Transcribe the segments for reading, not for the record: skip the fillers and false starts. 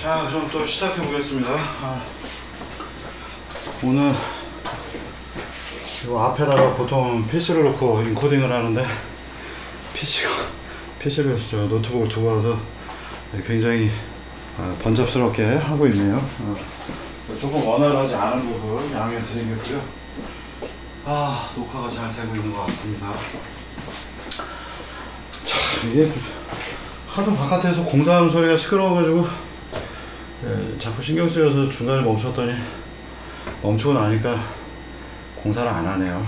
자, 그럼 또 시작해 보겠습니다. 오늘 이 앞에다가 보통 PC를 놓고 인코딩을 하는데 PC를 노트북을 두고 와서 굉장히 번잡스럽게 하고 있네요. 조금 원활하지 않은 부분 양해 드리겠고요. 녹화가 잘 되고 있는 것 같습니다. 자, 이게 하도 바깥에서 공사하는 소리가 시끄러워가지고 자꾸 신경 쓰여서 중간에 멈췄더니 멈추고 나니까 공사를 안 하네요.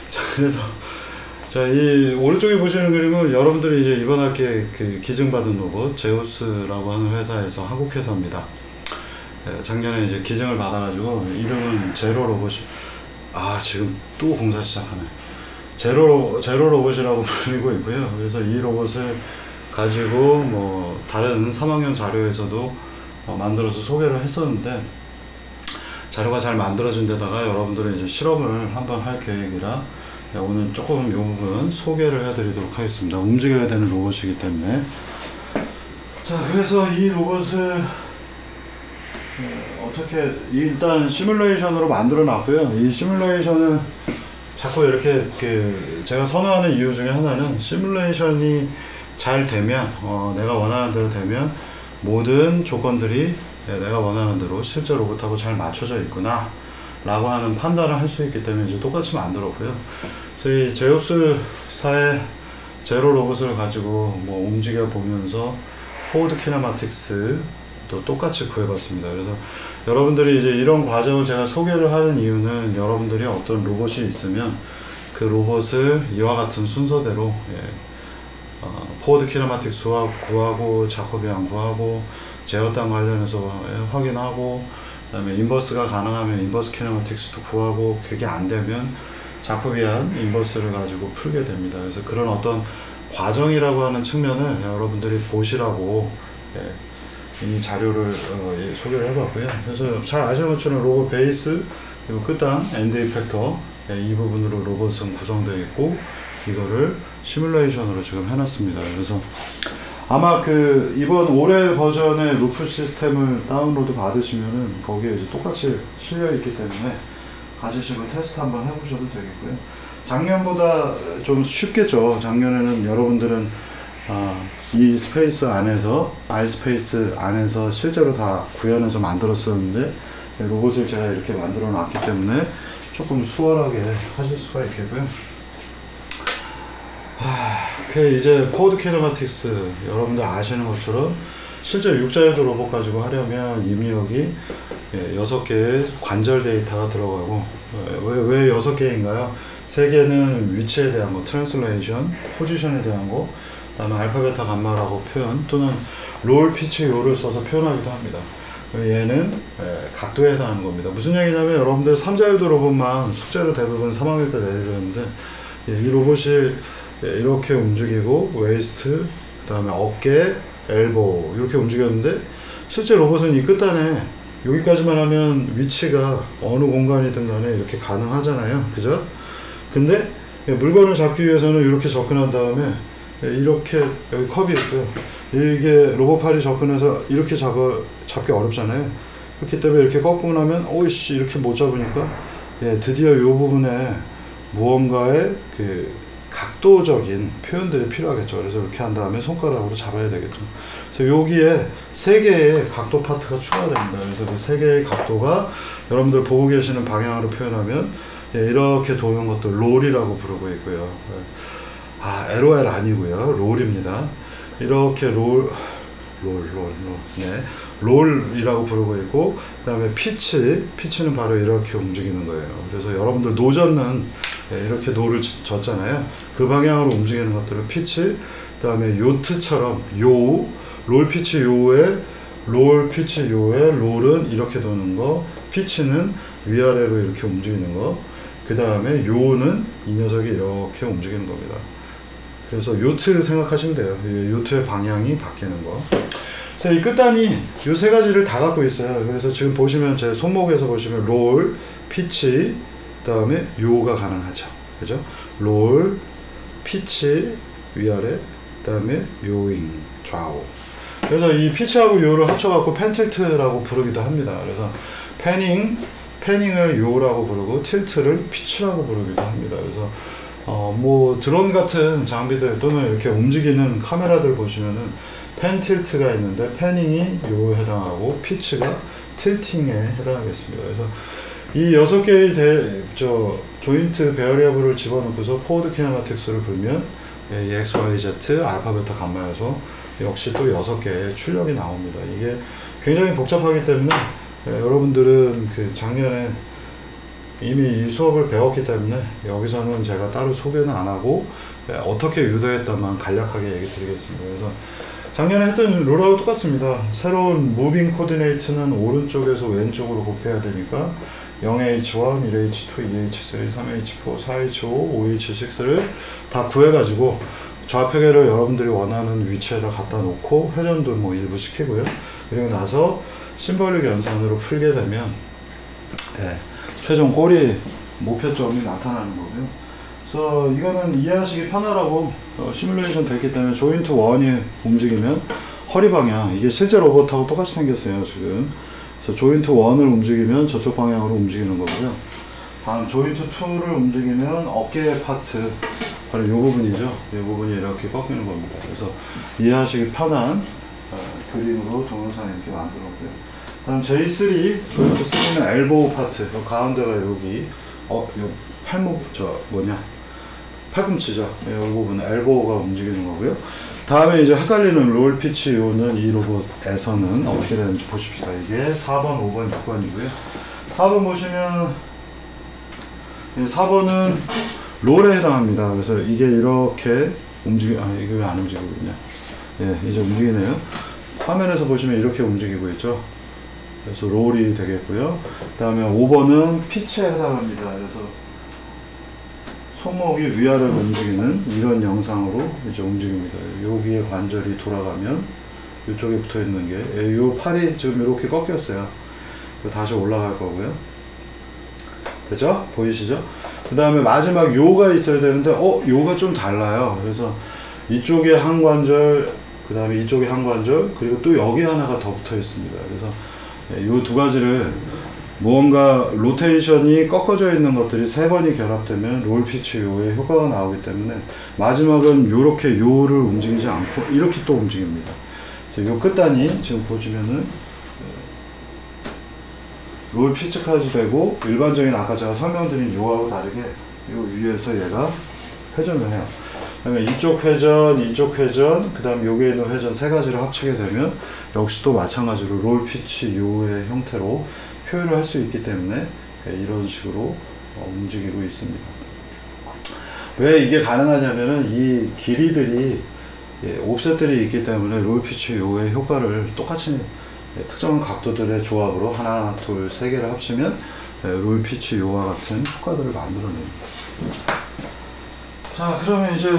자, 그래서 이 오른쪽에 보시는 그림은 여러분들이 이제 이번 학기에 그 기증받은 로봇 제우스라고 하는 회사에서 한국 회사입니다. 작년에 이제 기증을 받아가지고 이름은 제로 로봇이 지금 또 공사 시작하네. 제로 로봇이라고 불리고 있고요. 그래서 이 로봇을 가지고 뭐 다른 3학년 자료에서도 만들어서 소개를 했었는데 자료가 잘 만들어진 데다가 여러분들은 이제 실험을 한번 할 계획이라 오늘 조금 이 부분 소개를 해드리도록 하겠습니다. 움직여야 되는 로봇이기 때문에. 자, 그래서 이 로봇을 어떻게 일단 시뮬레이션으로 만들어 놨고요. 이 시뮬레이션을 자꾸 이렇게 제가 선호하는 이유 중에 하나는 시뮬레이션이 잘 되면 내가 원하는 대로 되면 모든 조건들이 내가 원하는 대로 실제 로봇하고 잘 맞춰져 있구나 라고 하는 판단을 할 수 있기 때문에 이제 똑같이 만들었고요. 저희 제우스사의 제로 로봇을 가지고 뭐 움직여 보면서 포워드 키네마틱스 또 똑같이 구해봤습니다. 그래서 여러분들이 이제 이런 과정을 제가 소개를 하는 이유는 여러분들이 어떤 로봇이 있으면 그 로봇을 이와 같은 순서대로 포워드 키네마틱스 구하고 자코비안 구하고 제어단 관련해서 확인하고 그다음에 인버스가 가능하면 인버스 키네마틱스도 구하고 그게 안 되면 자코비안 인버스를 가지고 풀게 됩니다. 그래서 그런 어떤 과정이라고 하는 측면을 여러분들이 보시라고 이 자료를 소개를 해봤고요. 그래서 잘 아시는 것처럼 로봇 베이스 그리고 끝단 엔드 이펙터 이 부분으로 로봇은 구성되어 있고 이거를 시뮬레이션으로 지금 해놨습니다. 그래서 아마 이번 올해 버전의 루프 시스템을 다운로드 받으시면은 거기에 이제 똑같이 실려 있기 때문에 가지시고 테스트 한번 해보셔도 되겠고요. 작년보다 좀 쉽겠죠. 작년에는 여러분들은 이 스페이스 안에서 아이스페이스 안에서 실제로 다 구현해서 만들었었는데 로봇을 제가 이렇게 만들어 놨기 때문에 조금 수월하게 하실 수가 있겠고요. 이제 포워드 키네마틱스 여러분들 아시는 것처럼 실제 육자유도 로봇 가지고 하려면 입력이 6개의 관절 데이터가 들어가고 왜 6개인가요? 3개는 위치에 대한 거, 트랜슬레이션, 포지션에 대한 거, 그 다음에 알파, 베타, 감마라고 표현 또는 롤, 피치, 요를 써서 표현하기도 합니다. 얘는 각도에 해당하는 겁니다. 무슨 얘기냐면 여러분들 3자유도 로봇만 숙제를 대부분 3학년 때 내리는데 이 로봇이 이렇게 움직이고 웨이스트, 그 다음에 어깨, 엘보 이렇게 움직였는데 실제 로봇은 이 끝단에 여기까지만 하면 위치가 어느 공간이든 간에 이렇게 가능하잖아요. 그죠? 근데 물건을 잡기 위해서는 이렇게 접근한 다음에 이렇게 여기 컵이 있고요. 이게 로봇팔이 접근해서 이렇게 잡기 어렵잖아요. 그렇기 때문에 이렇게 꺾고 나면 오이씨 이렇게 못 잡으니까 드디어 이 부분에 무언가의 각도적인 표현들이 필요하겠죠. 그래서 이렇게 한 다음에 손가락으로 잡아야 되겠죠. 그래서 여기에 3개의 각도 파트가 추가됩니다. 그래서 그 3개의 각도가 여러분들 보고 계시는 방향으로 표현하면 이렇게 도는 것도 롤이라고 부르고 있고요. LOL 아니고요. 롤입니다. 이렇게 롤이라고 부르고 있고, 그 다음에 피치는 바로 이렇게 움직이는 거예요. 그래서 여러분들 노젓는 이렇게 노를 젓잖아요. 그 방향으로 움직이는 것들을 피치, 그 다음에 요트처럼 롤 피치 요에 롤은 이렇게 도는 거, 피치는 위아래로 이렇게 움직이는 거, 그 다음에 요는 이 녀석이 이렇게 움직이는 겁니다. 그래서 요트 생각하시면 돼요. 요트의 방향이 바뀌는 거. 그래서 이 끝단이 이 3가지를 다 갖고 있어요. 그래서 지금 보시면 제 손목에서 보시면 롤, 피치, 그 다음에 요가 가능하죠. 그죠? 롤, 피치, 위아래, 그 다음에 요잉, 좌우. 그래서 이 피치하고 요를 합쳐갖고 펜틸트라고 부르기도 합니다. 그래서 패닝을 요라고 부르고 틸트를 피치라고 부르기도 합니다. 그래서 뭐 드론 같은 장비들 또는 이렇게 움직이는 카메라들 보시면은 펜 틸트가 있는데 패닝이 요에 해당하고 피치가 틸팅에 해당하겠습니다. 그래서 이 6개의 조인트 베어리어블을 집어넣고서 포워드 키네마틱스를 불면 이 X, Y, Z, 알파, 베타, 감마에서 역시 또 6개의 출력이 나옵니다. 이게 굉장히 복잡하기 때문에 여러분들은 그 작년에 이미 이 수업을 배웠기 때문에 여기서는 제가 따로 소개는 안 하고 어떻게 유도했다만 간략하게 얘기 드리겠습니다. 그래서 작년에 했던 룰하고 똑같습니다. 새로운 무빙 코디네이트는 오른쪽에서 왼쪽으로 곱해야 되니까 0H1, 1H2, 2H3, 3H4, 4H5, 5H6를 다 구해가지고 좌표계를 여러분들이 원하는 위치에다 갖다 놓고 회전도 뭐 일부 시키고요. 그리고 나서 심벌릭 연산으로 풀게 되면 최종 꼬리 목표점이 나타나는 거고요. 그래서 이거는 이해하시기 편하라고 시뮬레이션 됐기 때문에 조인트 1이 움직이면 허리 방향, 이게 실제 로봇하고 똑같이 생겼어요 지금. 그래서 조인트 1을 움직이면 저쪽 방향으로 움직이는 거고요. 다음 조인트 2를 움직이면 어깨 파트, 바로 이 부분이죠. 이 부분이 이렇게 꺾이는 겁니다. 그래서 이해하시기 편한 그림으로 동영상 이렇게 만들었고요. 다음 J3 조인트 3는 엘보우 파트, 가운데가 여기 요 팔목 팔꿈치죠. 이 부분 엘보우가 움직이는 거고요. 다음에 이제 헷갈리는 롤 피치 요는 이 로봇에서는 어떻게 되는지 보십시다. 이게 4번, 5번, 6번이고요. 4번 보시면 4번은 롤에 해당합니다. 그래서 이게 이렇게 이게 왜 안 움직이고 있냐. 예, 이제 움직이네요. 화면에서 보시면 이렇게 움직이고 있죠. 그래서 롤이 되겠고요. 그 다음에 5번은 피치에 해당합니다. 그래서 손목이 위아래로 움직이는 이런 영상으로 이제 움직입니다. 여기에 관절이 돌아가면 이쪽에 붙어 있는 게, 요 팔이 지금 이렇게 꺾였어요. 다시 올라갈 거고요. 되죠? 보이시죠? 그 다음에 마지막 요가 있어야 되는데, 요가 좀 달라요. 그래서 이쪽에 한 관절, 그 다음에 이쪽에 한 관절, 그리고 또 여기 하나가 더 붙어 있습니다. 그래서 요 두 가지를 무언가 로테이션이 꺾어져 있는 것들이 3번이 결합되면 롤 피치 요의 효과가 나오기 때문에 마지막은 요렇게 요를 움직이지 않고 이렇게 또 움직입니다. 그래서 요 끝단이 지금 보시면은 롤 피치까지 되고, 일반적인 아까 제가 설명드린 요하고 다르게 요 위에서 얘가 회전을 해요. 그다음에 이쪽 회전, 그 다음 여기에 있는 회전 3가지를 합치게 되면 역시 또 마찬가지로 롤 피치 요의 형태로 표현을 할 수 있기 때문에 이런 식으로 움직이고 있습니다. 왜 이게 가능하냐면은 이 길이들이 옵셋들이 있기 때문에 롤 피치 요의 효과를 똑같이 특정한 각도들의 조합으로 하나, 둘, 3개를 합치면 롤 피치 요와 같은 효과들을 만들어냅니다. 자, 그러면 이제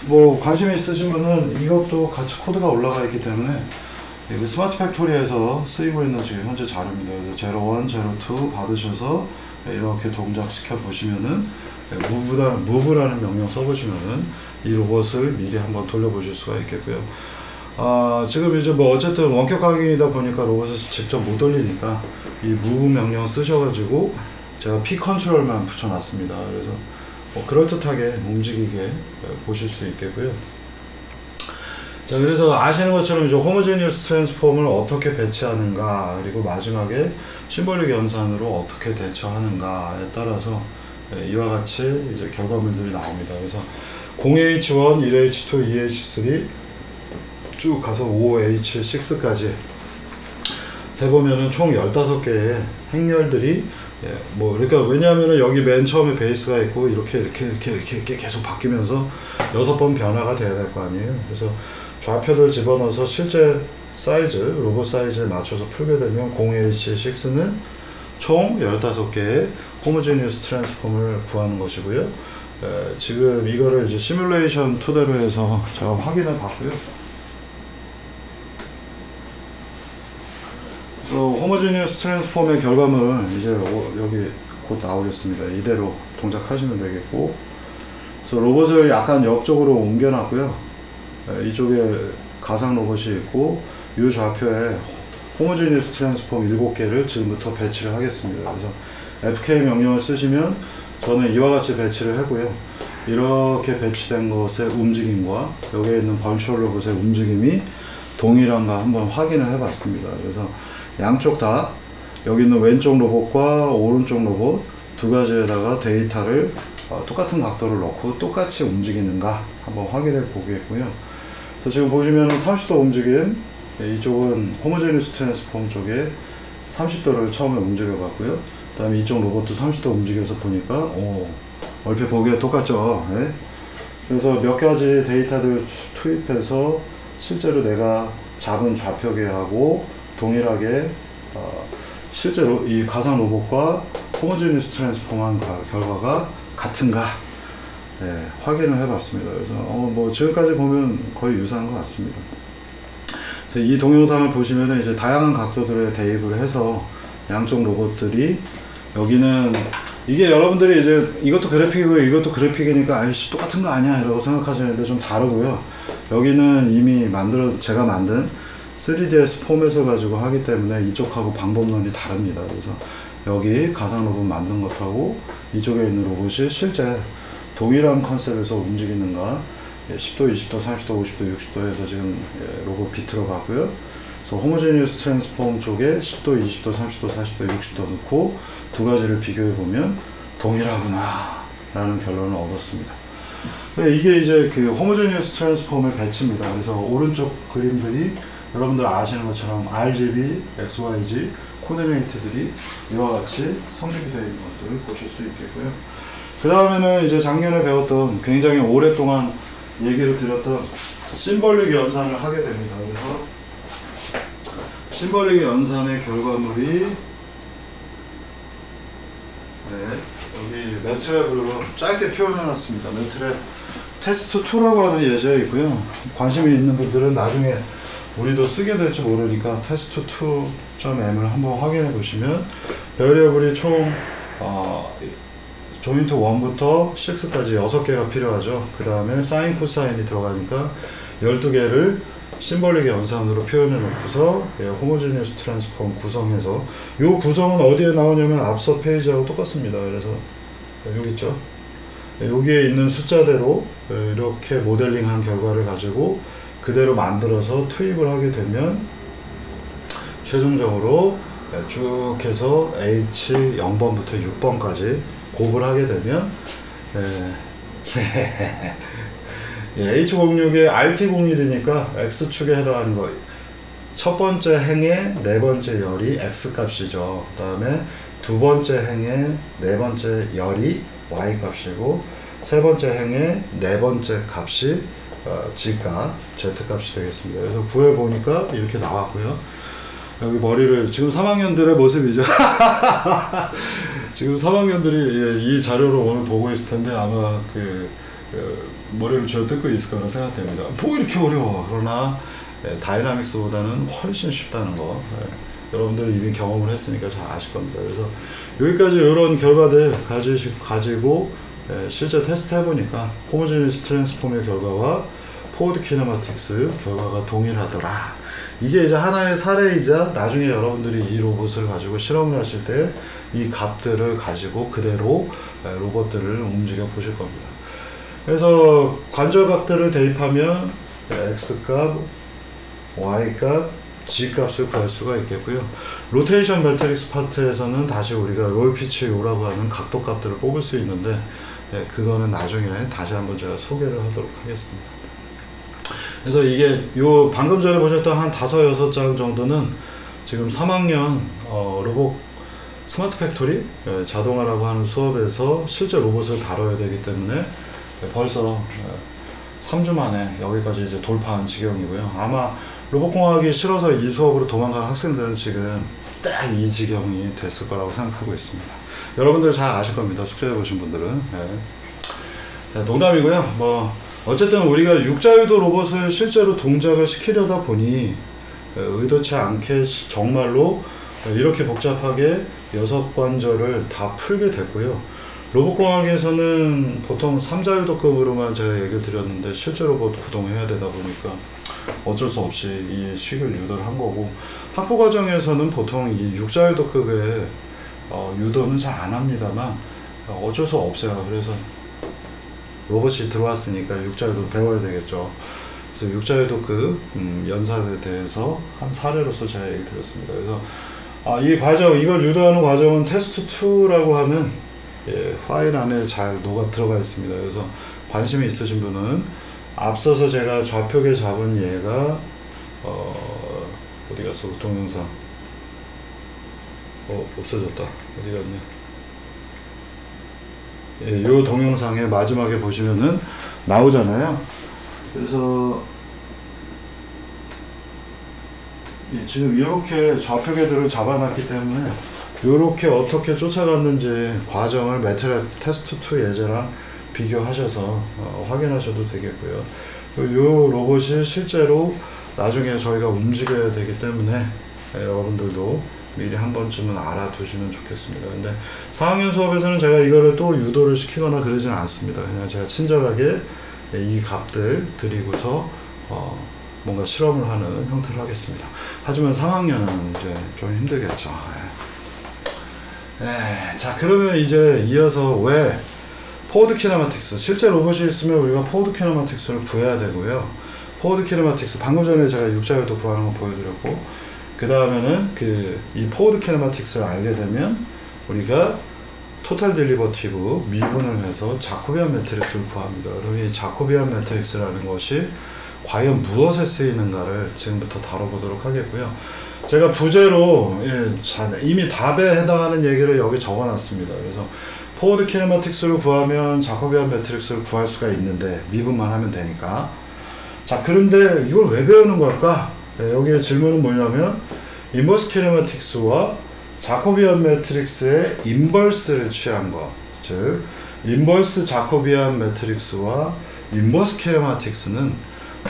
뭐 관심이 있으신 분은 이것도 같이 코드가 올라가 있기 때문에 스마트 팩토리에서 쓰이고 있는 지금 현재 자료입니다. 그래서 01, 02 받으셔서 이렇게 동작시켜 보시면은 무브라는 명령 써보시면은 이 로봇을 미리 한번 돌려보실 수가 있겠고요. 지금 이제 뭐 어쨌든 원격 강의이다 보니까 로봇을 직접 못 돌리니까 이 무브 명령 쓰셔가지고 제가 P 컨트롤만 붙여놨습니다. 그래서 그럴듯하게 움직이게 보실 수 있겠고요. 자, 그래서 아시는 것처럼 이제 호모제니어스 트랜스폼을 어떻게 배치하는가, 그리고 마지막에 심볼릭 연산으로 어떻게 대처하는가에 따라서 이와 같이 이제 결과물들이 나옵니다. 그래서 0H1, 1H2, 2H3 쭉 가서 5H6까지 세보면은 총 15개의 행렬들이 그러니까 왜냐하면은 여기 맨 처음에 베이스가 있고 이렇게 계속 바뀌면서 6번 변화가 돼야 될 거 아니에요. 그래서 좌표를 집어넣어서 실제 사이즈, 로봇 사이즈에 맞춰서 풀게 되면 0H6는 총 15개의 호모제니어스 트랜스폼을 구하는 것이고요. 지금 이거를 이제 시뮬레이션 토대로 해서 제가 확인을 봤고요. 그래서 호모제니어스 트랜스폼의 결과물을 이제 여기 곧 나오겠습니다. 이대로 동작하시면 되겠고, 그래서 로봇을 약간 옆쪽으로 옮겨놨고요. 이쪽에 가상 로봇이 있고 이 좌표에 호모지니어스 트랜스폼 7개를 지금부터 배치를 하겠습니다. 그래서 FK 명령을 쓰시면 저는 이와 같이 배치를 하고요. 이렇게 배치된 것의 움직임과 여기에 있는 버추얼 로봇의 움직임이 동일한가 한번 확인을 해봤습니다. 그래서 양쪽 다 여기 있는 왼쪽 로봇과 오른쪽 로봇 두 가지에다가 데이터를 똑같은 각도를 넣고 똑같이 움직이는가 한번 확인해 보겠고요. 그래서 지금 보시면 30도 움직임, 이쪽은 호모제니스 트랜스폼 쪽에 30도를 처음에 움직여 봤고요. 그 다음에 이쪽 로봇도 30도 움직여서 보니까 얼핏 보기에 똑같죠. 네? 그래서 몇 가지 데이터들 투입해서 실제로 내가 잡은 좌표계하고 동일하게 실제로 이 가상 로봇과 호모지니스 트랜스폼한 결과가 같은가 확인을 해봤습니다. 그래서 뭐 지금까지 보면 거의 유사한 것 같습니다. 그래서 이 동영상을 보시면 이제 다양한 각도들에 대입을 해서 양쪽 로봇들이 여기는 이게 여러분들이 이제 이것도 그래픽이고 이것도 그래픽이니까 아이씨 똑같은 거 아니야 이라고 생각하시는데 좀 다르고요. 여기는 이미 제가 만든 3ds 포맷을 가지고 하기 때문에 이쪽하고 방법론이 다릅니다. 그래서 여기 가상 로봇 만든 것하고 이쪽에 있는 로봇이 실제 동일한 컨셉에서 움직이는가 10도, 20도, 30도, 50도, 60도에서 지금 로봇 비트로 가고요. 그래서 호모지니어스 트랜스폼 쪽에 10도, 20도, 30도, 40도, 60도 넣고 두 가지를 비교해 보면 동일하구나 라는 결론을 얻었습니다. 이게 이제 그 호모지니어스 트랜스폼의 배치입니다. 그래서 오른쪽 그림들이 여러분들 아시는 것처럼 RGB, XYZ 코디네이트들이 이와 같이 성립이 되어 있는 것들을 보실 수 있겠고요. 그 다음에는 이제 작년에 배웠던 굉장히 오랫동안 얘기를 드렸던 심벌릭 연산을 하게 됩니다. 그래서 심벌릭 연산의 결과물이 여기 매트랩으로 짧게 표현해 놨습니다. 매트랩 테스트 2라고 하는 예제에 있고요. 관심이 있는 분들은 나중에 우리도 쓰게 될지 모르니까 테스트 2.m을 한번 확인해 보시면 베리어블이 총 조인트 1부터 6까지 6개가 필요하죠. 그 다음에 사인 코사인이 들어가니까 12개를 심벌릭 연산으로 표현해 놓고서 호모지니어스 트랜스폼 구성해서 이 구성은 어디에 나오냐면 앞서 페이지하고 똑같습니다. 그래서 여기 있죠. 여기에 있는 숫자대로 이렇게 모델링한 결과를 가지고 그대로 만들어서 투입을 하게 되면 최종적으로 쭉 해서 H0번부터 6번까지 곱을 하게 되면 H06에 RT01이니까 X축에 해당하는 거 첫 번째 행의 네 번째 열이 X 값이죠. 그 다음에 두 번째 행의 네 번째 열이 Y 값이고 세 번째 행의 네 번째 값이 G 값, Z 값이 되겠습니다. 그래서 구해 보니까 이렇게 나왔고요. 여기 머리를 지금 3학년들의 모습이죠. 지금 3학년들이 이 자료를 오늘 보고 있을 텐데 아마 머리를 쥐어뜯고 있을 거라 생각됩니다. 뭐 이렇게 어려워. 그러나 다이나믹스보다는 훨씬 쉽다는 거 여러분들은 이미 경험을 했으니까 잘 아실 겁니다. 그래서 여기까지 이런 결과들 가지고 실제 테스트 해보니까 호모지니어스 트랜스폼의 결과와 포워드 키네마틱스 결과가 동일하더라. 이게 이제 하나의 사례이자 나중에 여러분들이 이 로봇을 가지고 실험을 하실 때 이 값들을 가지고 그대로 로봇들을 움직여 보실 겁니다. 그래서 관절각들을 대입하면 X값, Y값, G값을 구할 수가 있겠고요. 로테이션 매트릭스 파트에서는 다시 우리가 롤 피치 요라고 하는 각도 값들을 뽑을 수 있는데 그거는 나중에 다시 한번 제가 소개를 하도록 하겠습니다. 그래서 이게 요 방금 전에 보셨던 한 5-6장 정도는 지금 3학년 로봇 스마트 팩토리 자동화라고 하는 수업에서 실제 로봇을 다뤄야 되기 때문에 벌써 3주 만에 여기까지 이제 돌파한 지경이고요. 아마 로봇공학이 싫어서 이 수업으로 도망간 학생들은 지금 딱 이 지경이 됐을 거라고 생각하고 있습니다. 여러분들 잘 아실 겁니다. 숙제해 보신 분들은. 자, 농담이고요. 뭐 어쨌든 우리가 육자유도 로봇을 실제로 동작을 시키려다 보니 의도치 않게 정말로 이렇게 복잡하게 6관절을 다 풀게 됐고요. 로봇공학에서는 보통 3자유도급으로만 제가 얘기를 드렸는데 실제 로봇 구동해야 되다 보니까 어쩔 수 없이 이 식을 유도를 한 거고, 학부 과정에서는 보통 이 육자유도급의 유도는 잘 안 합니다만 어쩔 수 없어요. 그래서 로봇이 들어왔으니까 육자유도 배워야 되겠죠. 그래서 육자유도급 연산에 대해서 한 사례로서 제가 얘기 드렸습니다. 그래서 이 과정, 이걸 유도하는 과정은 테스트 2라고 하는 파일 안에 잘 녹아 들어가 있습니다. 그래서 관심이 있으신 분은 앞서서 제가 좌표계 잡은 얘가 어디 갔어? 동영상 없어졌다. 어디 갔냐? 요 동영상의 마지막에 보시면은 나오잖아요. 그래서 지금 이렇게 좌표계들을 잡아놨기 때문에 이렇게 어떻게 쫓아갔는지 과정을 매트랩 테스트 2 예제랑 비교하셔서 확인하셔도 되겠고요. 이 로봇이 실제로 나중에 저희가 움직여야 되기 때문에 여러분들도 미리 한 번쯤은 알아두시면 좋겠습니다. 근데 4학년 수업에서는 제가 이거를 또 유도를 시키거나 그러지는 않습니다. 그냥 제가 친절하게 이 값들 드리고서 뭔가 실험을 하는 형태를 하겠습니다. 하지만 3학년은 이제 좀 힘들겠죠. 자, 그러면 이제 이어서 왜 포워드 키네마틱스, 실제 로봇이 있으면 우리가 포워드 키네마틱스를 구해야 되고요. 포워드 키네마틱스, 방금 전에 제가 육자유도 구하는 거 보여드렸고, 그 다음에는 이 포워드 키네마틱스를 알게 되면 우리가 토탈 딜리버티브 미분을 해서 자코비안 매트릭스를 구합니다. 그럼 이 자코비안 매트릭스라는 것이 과연 무엇에 쓰이는가를 지금부터 다뤄보도록 하겠고요. 제가 부제로 이미 답에 해당하는 얘기를 여기 적어놨습니다. 그래서 포워드 키네마틱스를 구하면 자코비안 매트릭스를 구할 수가 있는데 미분만 하면 되니까. 자, 그런데 이걸 왜 배우는 걸까? 여기에 질문은 뭐냐면 인버스 키네마틱스와 자코비안 매트릭스의 인버스를 취한 것, 즉 인버스 자코비안 매트릭스와 인버스 키네마틱스는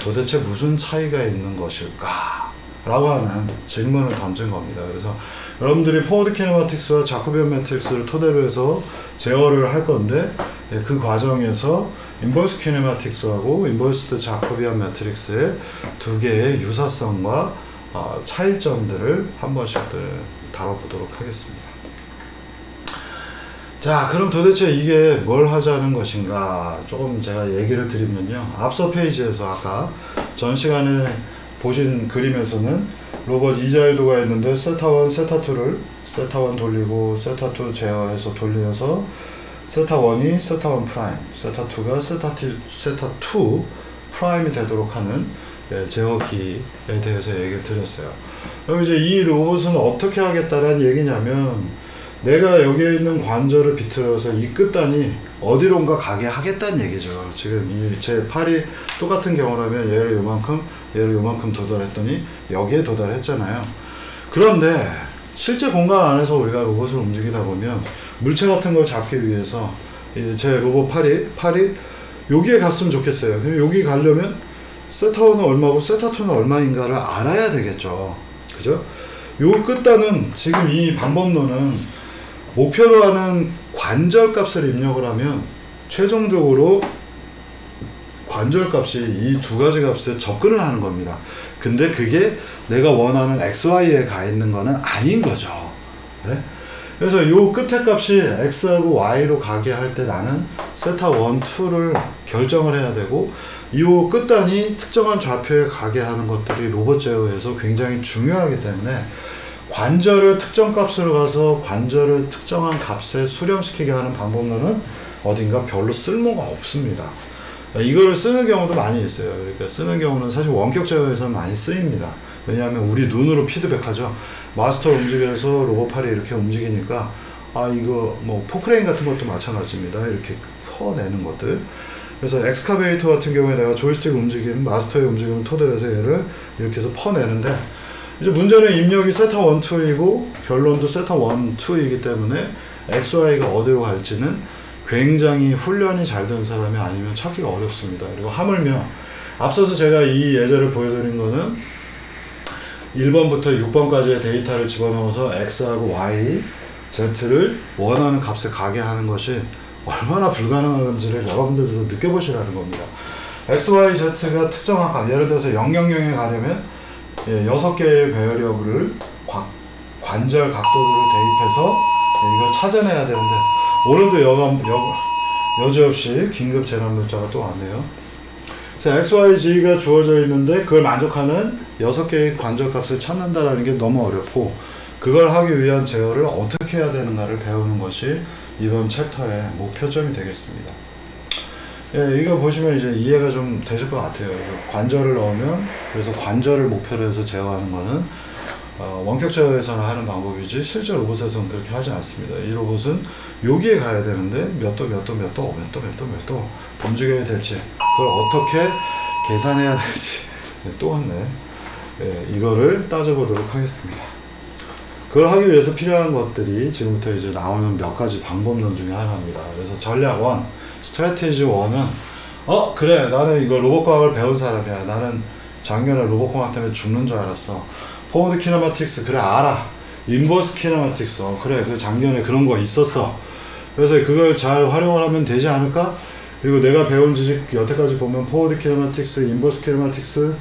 도대체 무슨 차이가 있는 것일까? 라고 하는 질문을 던진 겁니다. 그래서 여러분들이 포워드 키네마틱스와 자코비안 매트릭스를 토대로 해서 제어를 할 건데, 그 과정에서 인버스 키네마틱스하고 인버스 자코비안 매트릭스의 두 개의 유사성과 차이점들을 한 번씩 다뤄보도록 하겠습니다. 자, 그럼 도대체 이게 뭘 하자는 것인가 조금 제가 얘기를 드리면요. 앞서 페이지에서 아까 전 시간에 보신 그림에서는 로봇 이자유도가 있는데 세타1, 세타2를 세타1 돌리고 세타2 제어해서 돌려서 세타1이 세타1 프라임, 세타2가 세타2 프라임이 되도록 하는 제어기에 대해서 얘기를 드렸어요. 그럼 이제 이 로봇은 어떻게 하겠다는 얘기냐면, 내가 여기에 있는 관절을 비틀어서 이 끝단이 어디론가 가게 하겠다는 얘기죠. 지금 제 팔이 똑같은 경우라면 얘를 요만큼 도달했더니 여기에 도달했잖아요. 그런데 실제 공간 안에서 우리가 로봇을 움직이다 보면 물체 같은 걸 잡기 위해서 제 로봇 팔이 여기에 갔으면 좋겠어요. 그럼 여기 가려면 세타1은 얼마고 세타2는 얼마인가를 알아야 되겠죠. 그죠? 요 끝단은 지금 이 방법론은 목표로 하는 관절 값을 입력을 하면 최종적으로 관절 값이 이 두 가지 값에 접근을 하는 겁니다. 근데 그게 내가 원하는 XY에 가 있는 거는 아닌 거죠. 네? 그래서 요 끝에 값이 X하고 Y로 가게 할 때 나는 세타 1, 2를 결정을 해야 되고, 이 끝단이 특정한 좌표에 가게 하는 것들이 로봇 제어에서 굉장히 중요하기 때문에 관절을 특정 값으로 가서 관절을 특정한 값에 수렴시키게 하는 방법론은 어딘가 별로 쓸모가 없습니다. 이거를 쓰는 경우도 많이 있어요. 그러니까 쓰는 경우는 사실 원격 제어에서 많이 쓰입니다. 왜냐하면 우리 눈으로 피드백하죠. 마스터 움직여서 로봇팔이 이렇게 움직이니까 이거 뭐 포크레인 같은 것도 마찬가지입니다. 이렇게 퍼내는 것들. 그래서 엑스카베이터 같은 경우에 내가 조이스틱 움직이는 마스터의 움직임을 토대로 해서 얘를 이렇게 해서 퍼내는데, 이제 문제는 입력이 세타 1, 2이고 결론도 세타 1, 2이기 때문에 XY가 어디로 갈지는 굉장히 훈련이 잘 된 사람이 아니면 찾기가 어렵습니다. 그리고 하물며 앞서서 제가 이 예제를 보여드린 거는 1번부터 6번까지의 데이터를 집어넣어서 X하고 Y, Z를 원하는 값에 가게 하는 것이 얼마나 불가능한지를 여러분들도 느껴보시라는 겁니다. XYZ가 특정한 값, 예를 들어서 000에 가려면 6개의 배열력을 관절 각도를 대입해서 이걸 찾아내야 되는데, 오늘도 여지없이 긴급 재난 문자가 또 왔네요. 자, XYZ가 주어져 있는데 그걸 만족하는 6개의 관절 값을 찾는다라는 게 너무 어렵고, 그걸 하기 위한 제어를 어떻게 해야 되는가를 배우는 것이 이번 챕터의 목표점이 되겠습니다. 예, 이거 보시면 이제 이해가 좀 되실 것 같아요. 관절을 넣으면, 그래서 관절을 목표로 해서 제어하는 거는 원격 제어에서는 하는 방법이지 실제 로봇에서는 그렇게 하지 않습니다. 이 로봇은 여기에 가야 되는데 몇 도 움직여야 될지, 그걸 어떻게 계산해야 될지 또 왔네. 예, 이거를 따져보도록 하겠습니다. 그걸 하기 위해서 필요한 것들이 지금부터 이제 나오는 몇 가지 방법론 중에 하나입니다. 그래서 전략 1, 스트래티지 1은 그래, 나는 이거 로봇과학을 배운 사람이야. 나는 작년에 로봇공학 때문에 죽는 줄 알았어. 포워드 키네마틱스, 그래 알아. 인버스 키네마틱스, 그래 그 작년에 그런 거 있었어. 그래서 그걸 잘 활용을 하면 되지 않을까? 그리고 내가 배운 지식 여태까지 보면 포워드 키네마틱스, 인버스 키네마틱스,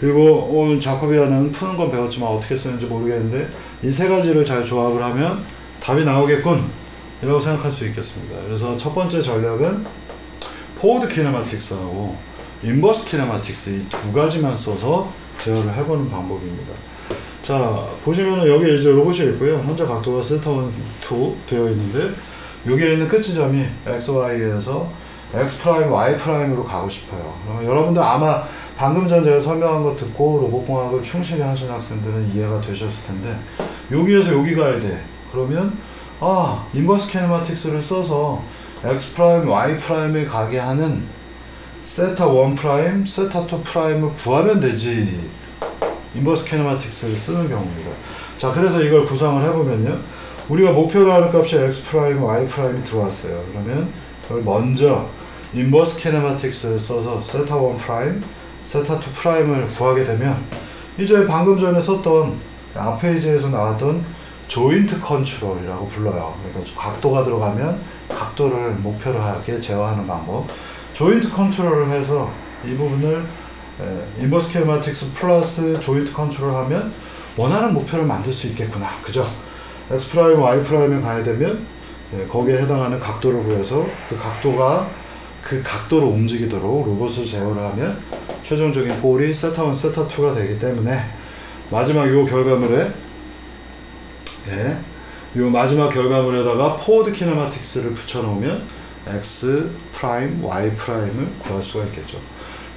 그리고 오늘 자코비아는 푸는 건 배웠지만 어떻게 쓰는지 모르겠는데 이 세 가지를 잘 조합을 하면 답이 나오겠군 이라고 생각할 수 있겠습니다. 그래서 첫 번째 전략은 포워드 키네마틱스하고 인버스 키네마틱스 이 두 가지만 써서 제어를 해보는 방법입니다. 자, 보시면은 여기 이제 로봇이 있고요. 현재 각도가 세타1, 2 되어 있는데, 여기에 있는 끝 지점이 XY에서 X', Y''으로 가고 싶어요. 그러면 여러분들 아마 방금 전 제가 설명한 거 듣고 로봇공학을 충실히 하신 학생들은 이해가 되셨을 텐데, 여기에서 여기 가야 돼. 그러면 인버스 키네마틱스를 써서 X', Y''에 가게 하는 세타1', 세타2'을 구하면 되지. 인버스 키네마틱스를 쓰는 경우입니다. 자, 그래서 이걸 구상을 해보면요, 우리가 목표로 하는 값이 X', Y''이 들어왔어요. 그러면 그걸 먼저 인버스 키네마틱스를 써서 세타1', 세타2'을 구하게 되면 이제 방금 전에 썼던 앞 페이지에서 나왔던 조인트 컨트롤이라고 불러요. 그러니까 각도가 들어가면 각도를 목표로 하게 제어하는 방법. 조인트 컨트롤을 해서 이 부분을 인버스 키네마틱스 플러스 조인트 컨트롤 하면 원하는 목표를 만들 수 있겠구나. 그죠? X', Y''에 가야 되면 거기에 해당하는 각도를 구해서 그 각도로 움직이도록 로봇을 제어를 하면 최종적인 골이 세타1, 세타2가 되기 때문에 마지막 요 결과물에 요 마지막 결과물에다가 포워드 키네마틱스를 붙여놓으면 X', Y''을 구할 수가 있겠죠.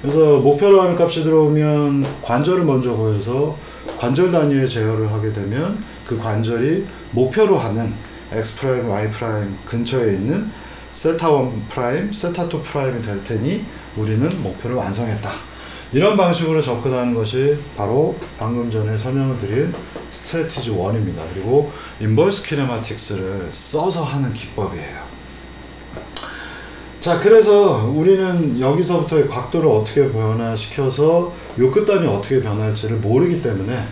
그래서 목표로 하는 값이 들어오면 관절을 먼저 구해서 관절 단위의 제어를 하게 되면 그 관절이 목표로 하는 X', Y' 근처에 있는 세타1', 세타2'이 될 테니 우리는 목표를 완성했다. 이런 방식으로 접근하는 것이 바로 방금 전에 설명을 드린 스트래티지 1입니다. 그리고 인버스 키네마틱스를 써서 하는 기법이에요. 자, 그래서 우리는 여기서부터 각도를 어떻게 변화시켜서 요 끝단이 어떻게 변할지를 모르기 때문에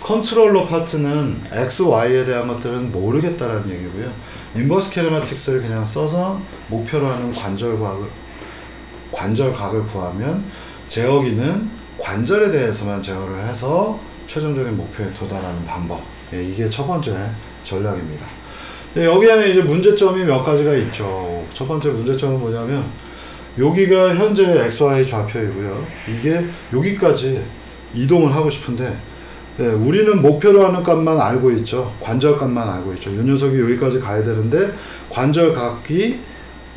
컨트롤러 파트는 X, Y에 대한 것들은 모르겠다라는 얘기고요. 인버스 키네마틱스를 그냥 써서 목표로 하는 관절각을 구하면 제어기는 관절에 대해서만 제어를 해서 최종적인 목표에 도달하는 방법. 이게 첫 번째 전략입니다. 여기에는 이제 문제점이 몇 가지가 있죠. 첫 번째 문제점은 뭐냐면 여기가 현재 XY 좌표이고요. 이게 여기까지 이동을 하고 싶은데 우리는 목표로 하는 값만 알고 있죠. 관절값만 알고 있죠. 이 녀석이 여기까지 가야 되는데 관절각이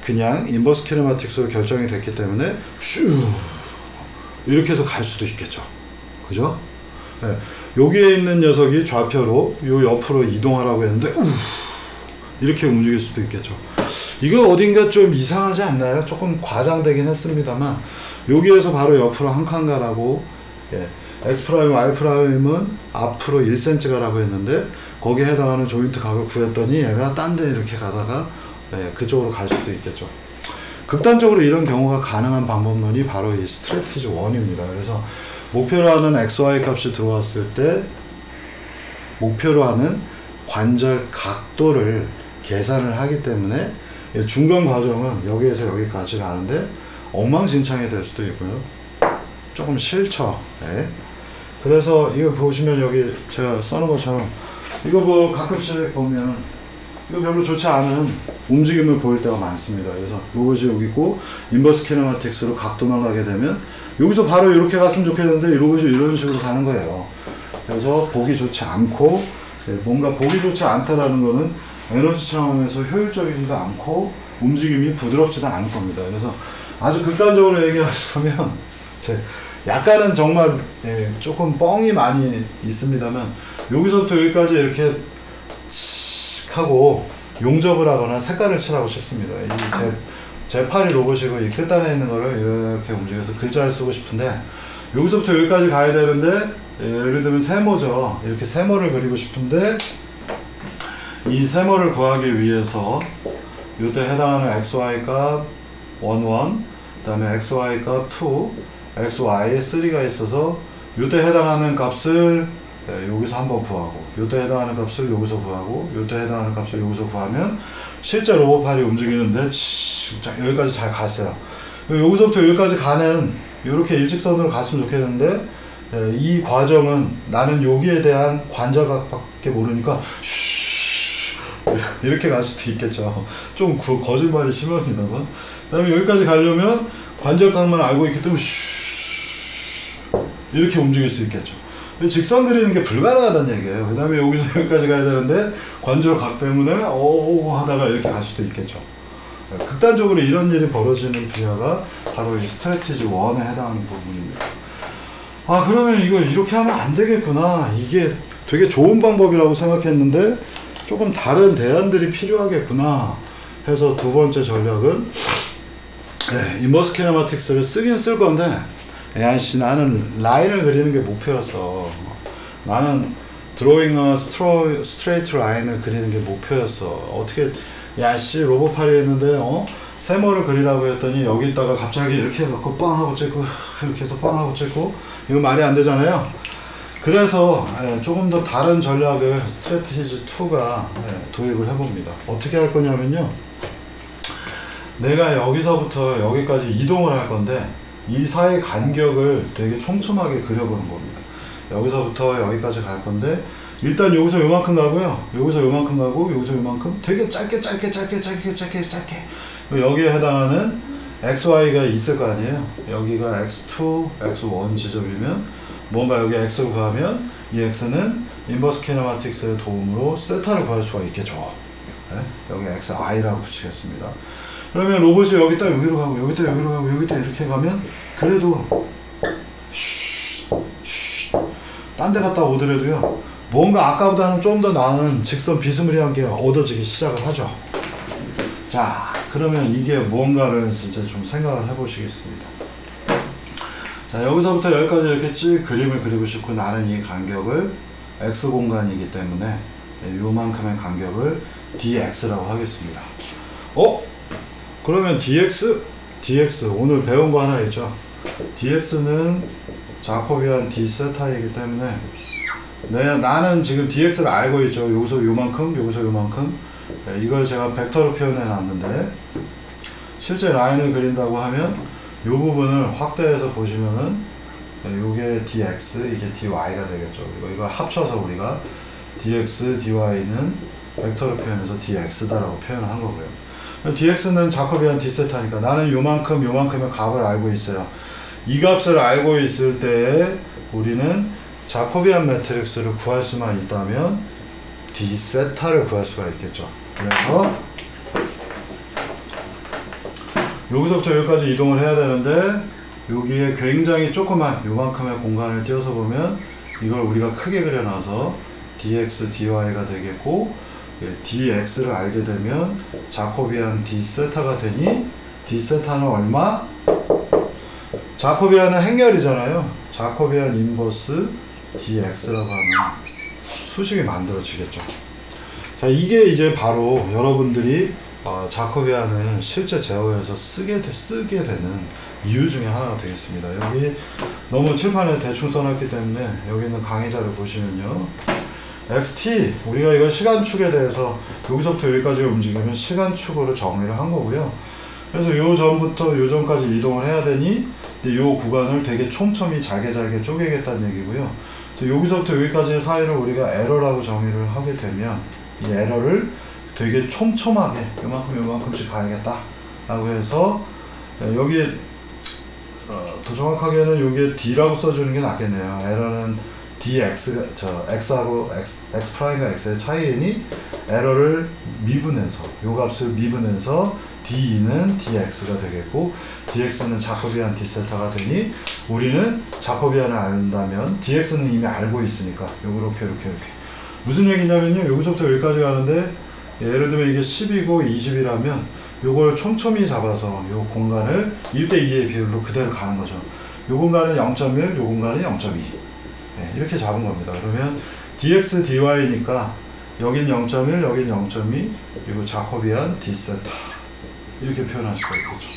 그냥 인버스 키네마틱스로 결정이 됐기 때문에 슈 이렇게 해서 갈 수도 있겠죠. 그죠? 여기에 있는 녀석이 좌표로 요 옆으로 이동하라고 했는데 이렇게 움직일 수도 있겠죠. 이거 어딘가 좀 이상하지 않나요? 조금 과장되긴 했습니다만 여기에서 바로 옆으로 한 칸 가라고 X', Y''은 앞으로 1cm 가라고 했는데 거기에 해당하는 조인트 각을 구했더니 얘가 딴 데 이렇게 가다가 그쪽으로 갈 수도 있겠죠. 극단적으로 이런 경우가 가능한 방법론이 바로 이 스트래티지 1입니다. 그래서 목표로 하는 XY 값이 들어왔을 때 목표로 하는 관절 각도를 계산을 하기 때문에 중간 과정은 여기에서 여기까지 가는데 엉망진창이 될 수도 있고요. 조금 싫죠. 네. 그래서 이거 보시면 여기 제가 써놓은 것처럼 이거 뭐 가끔씩 보면 이거 별로 좋지 않은 움직임을 보일 때가 많습니다. 그래서 로봇이 여기 있고 인버스 키네마틱스로 각도만 가게 되면 여기서 바로 이렇게 갔으면 좋겠는데 이 로봇이 이런 식으로 가는 거예요. 그래서 보기 좋지 않고 뭔가 보기 좋지 않다라는 거는 에너지 차원에서 효율적이지도 않고 움직임이 부드럽지도 않을 겁니다. 그래서 아주 극단적으로 얘기하자면 약간은 정말 조금 뻥이 많이 있습니다만 여기서부터 여기까지 이렇게 하고 용접을 하거나 색깔을 칠하고 싶습니다. 제 팔이 로봇이고 이 끝단에 있는 거를 이렇게 움직여서 글자를 쓰고 싶은데 여기서부터 여기까지 가야 되는데 예를 들면 세모죠. 이렇게 세모를 그리고 싶은데 이 세모를 구하기 위해서 이때 해당하는 XY 값 11, 그 다음에 XY 값 2, XY 3가 있어서 이때 해당하는 값을 여기서 한번 구하고 요때 해당하는 값을 여기서 구하고 요때 해당하는 값을 여기서 구하면 실제 로봇팔이 움직이는데 여기까지 잘 갔어요. 여기서부터 여기까지 가는 이렇게 일직선으로 갔으면 좋겠는데 이 과정은 나는 여기에 대한 관자각밖에 모르니까 이렇게 갈 수도 있겠죠. 좀 거짓말이 심합니다만 그 다음에 여기까지 가려면 관자각만 알고 있기 때문에 이렇게 움직일 수 있겠죠. 직선 그리는 게 불가능하다는 얘기예요. 그 다음에 여기서 여기까지 가야 되는데 관절각 때문에 하다가 이렇게 갈 수도 있겠죠. 극단적으로 이런 일이 벌어지는 분야가 바로 이 스트래티지 1에 해당하는 부분입니다. 아, 그러면 이거 이렇게 하면 안 되겠구나. 이게 되게 좋은 방법이라고 생각했는데 조금 다른 대안들이 필요하겠구나 해서 두 번째 전략은 인버스 키네마틱스를 쓰긴 쓸 건데 야씨 나는 라인을 그리는 게 목표였어. 나는 드로잉 스트레이트 라인을 그리는 게 목표였어. 어떻게 야씨 로봇팔이 했는데 세모를 그리라고 했더니 여기다가 갑자기 이렇게 해갖고 빵 하고 찍고 이렇게 해서 빵 하고 찍고 이거 말이 안 되잖아요. 그래서 조금 더 다른 전략을 스트래티지 2가 도입을 해봅니다. 어떻게 할 거냐면요, 내가 여기서부터 여기까지 이동을 할 건데 이 사이 간격을 되게 촘촘하게 그려보는 겁니다. 여기서부터 여기까지 갈 건데 일단 여기서 요만큼 가고요, 여기서 요만큼 가고 여기서 요만큼 되게 짧게 여기에 해당하는 XY가 있을 거 아니에요. 여기가 X2, X1 지점이면 뭔가 여기 X를 구하면 이 X는 인버스 키네마틱스의 도움으로 세타를 구할 수가 있겠죠. 네? 여기 XI라고 붙이겠습니다. 그러면 로봇이 여기다 여기로 가고 여기다 여기로 가고 여기다 이렇게 가면 그래도 딴 데 갔다 오더라도요 뭔가 아까보다는 좀 더 나은 직선 비스무리한 게 얻어지기 시작을 하죠. 자, 그러면 이게 뭔가를 진짜 좀 생각을 해보시겠습니다. 자, 여기서부터 여기까지 이렇게 쭉 그림을 그리고 싶고 나는 이 간격을 X 공간이기 때문에 요만큼의 간격을 dx라고 하겠습니다. 그러면 dx 오늘 배운 거 하나 있죠. dx는 자코비안 d 세타이기 때문에 나는 지금 dx를 알고 있죠. 여기서 요만큼, 여기서 요만큼. 이걸 제가 벡터로 표현해 놨는데 실제 라인을 그린다고 하면 이 부분을 확대해서 보시면은 이게 dx, 이게 dy가 되겠죠. 이걸 합쳐서 우리가 dx, dy는 벡터로 표현해서 dx다라고 표현을 한 거고요. dx는 자코비안 d세타니까 나는 요만큼 요만큼의 값을 알고 있어요. 이 값을 알고 있을 때 우리는 자코비안 매트릭스를 구할 수만 있다면 d세타를 구할 수가 있겠죠. 그래서 여기서부터 여기까지 이동을 해야 되는데 여기에 굉장히 조그만 요만큼의 공간을 띄워서 보면 이걸 우리가 크게 그려놔서 dx, dy가 되겠고 dx를 알게 되면 자코비안 d세타가 되니 d세타는 얼마? 자코비안은 행렬이잖아요. 자코비안 인버스 dx라고 하면 수식이 만들어지겠죠. 자, 이게 이제 바로 여러분들이 자코비안을 실제 제어에서 쓰게 되는 이유 중에 하나가 되겠습니다. 여기 너무 칠판에 대충 써놨기 때문에 여기 있는 강의자를 보시면요, xt, 우리가 이거 시간축에 대해서 여기서부터 여기까지 움직이면 시간축으로 정리를 한 거고요. 그래서 요 전부터 요 전까지 이동을 해야 되니 요 구간을 되게 촘촘히 잘게 쪼개겠다는 얘기고요. 그래서 여기서부터 여기까지의 사이를 우리가 에러라고 정의를 하게 되면 이 에러를 되게 촘촘하게 요만큼씩 가야겠다 라고 해서 여기에 더 정확하게는 여기에 D라고 써주는 게 낫겠네요. 에러는 X하고 X 프라임과 X의 차이이니 에러를 미분해서 요 값을 미분해서 DE는 DX가 되겠고 DX는 자코비안 D세타가 되니 우리는 자코비안을 안다면 DX는 이미 알고 있으니까 요렇게 무슨 얘기냐면요. 여기서부터 여기까지 가는데 예를 들면 이게 10이고 20이라면 요걸 촘촘히 잡아서 요 공간을 1대2의 비율로 그대로 가는 거죠. 요 공간은 0.1, 요 공간은 0.2 네, 이렇게 잡은 겁니다. 그러면 dx dy니까 여긴 0.1, 여긴 0.2 그리고 자코비안 d세타 이렇게 표현할 수가 있겠죠.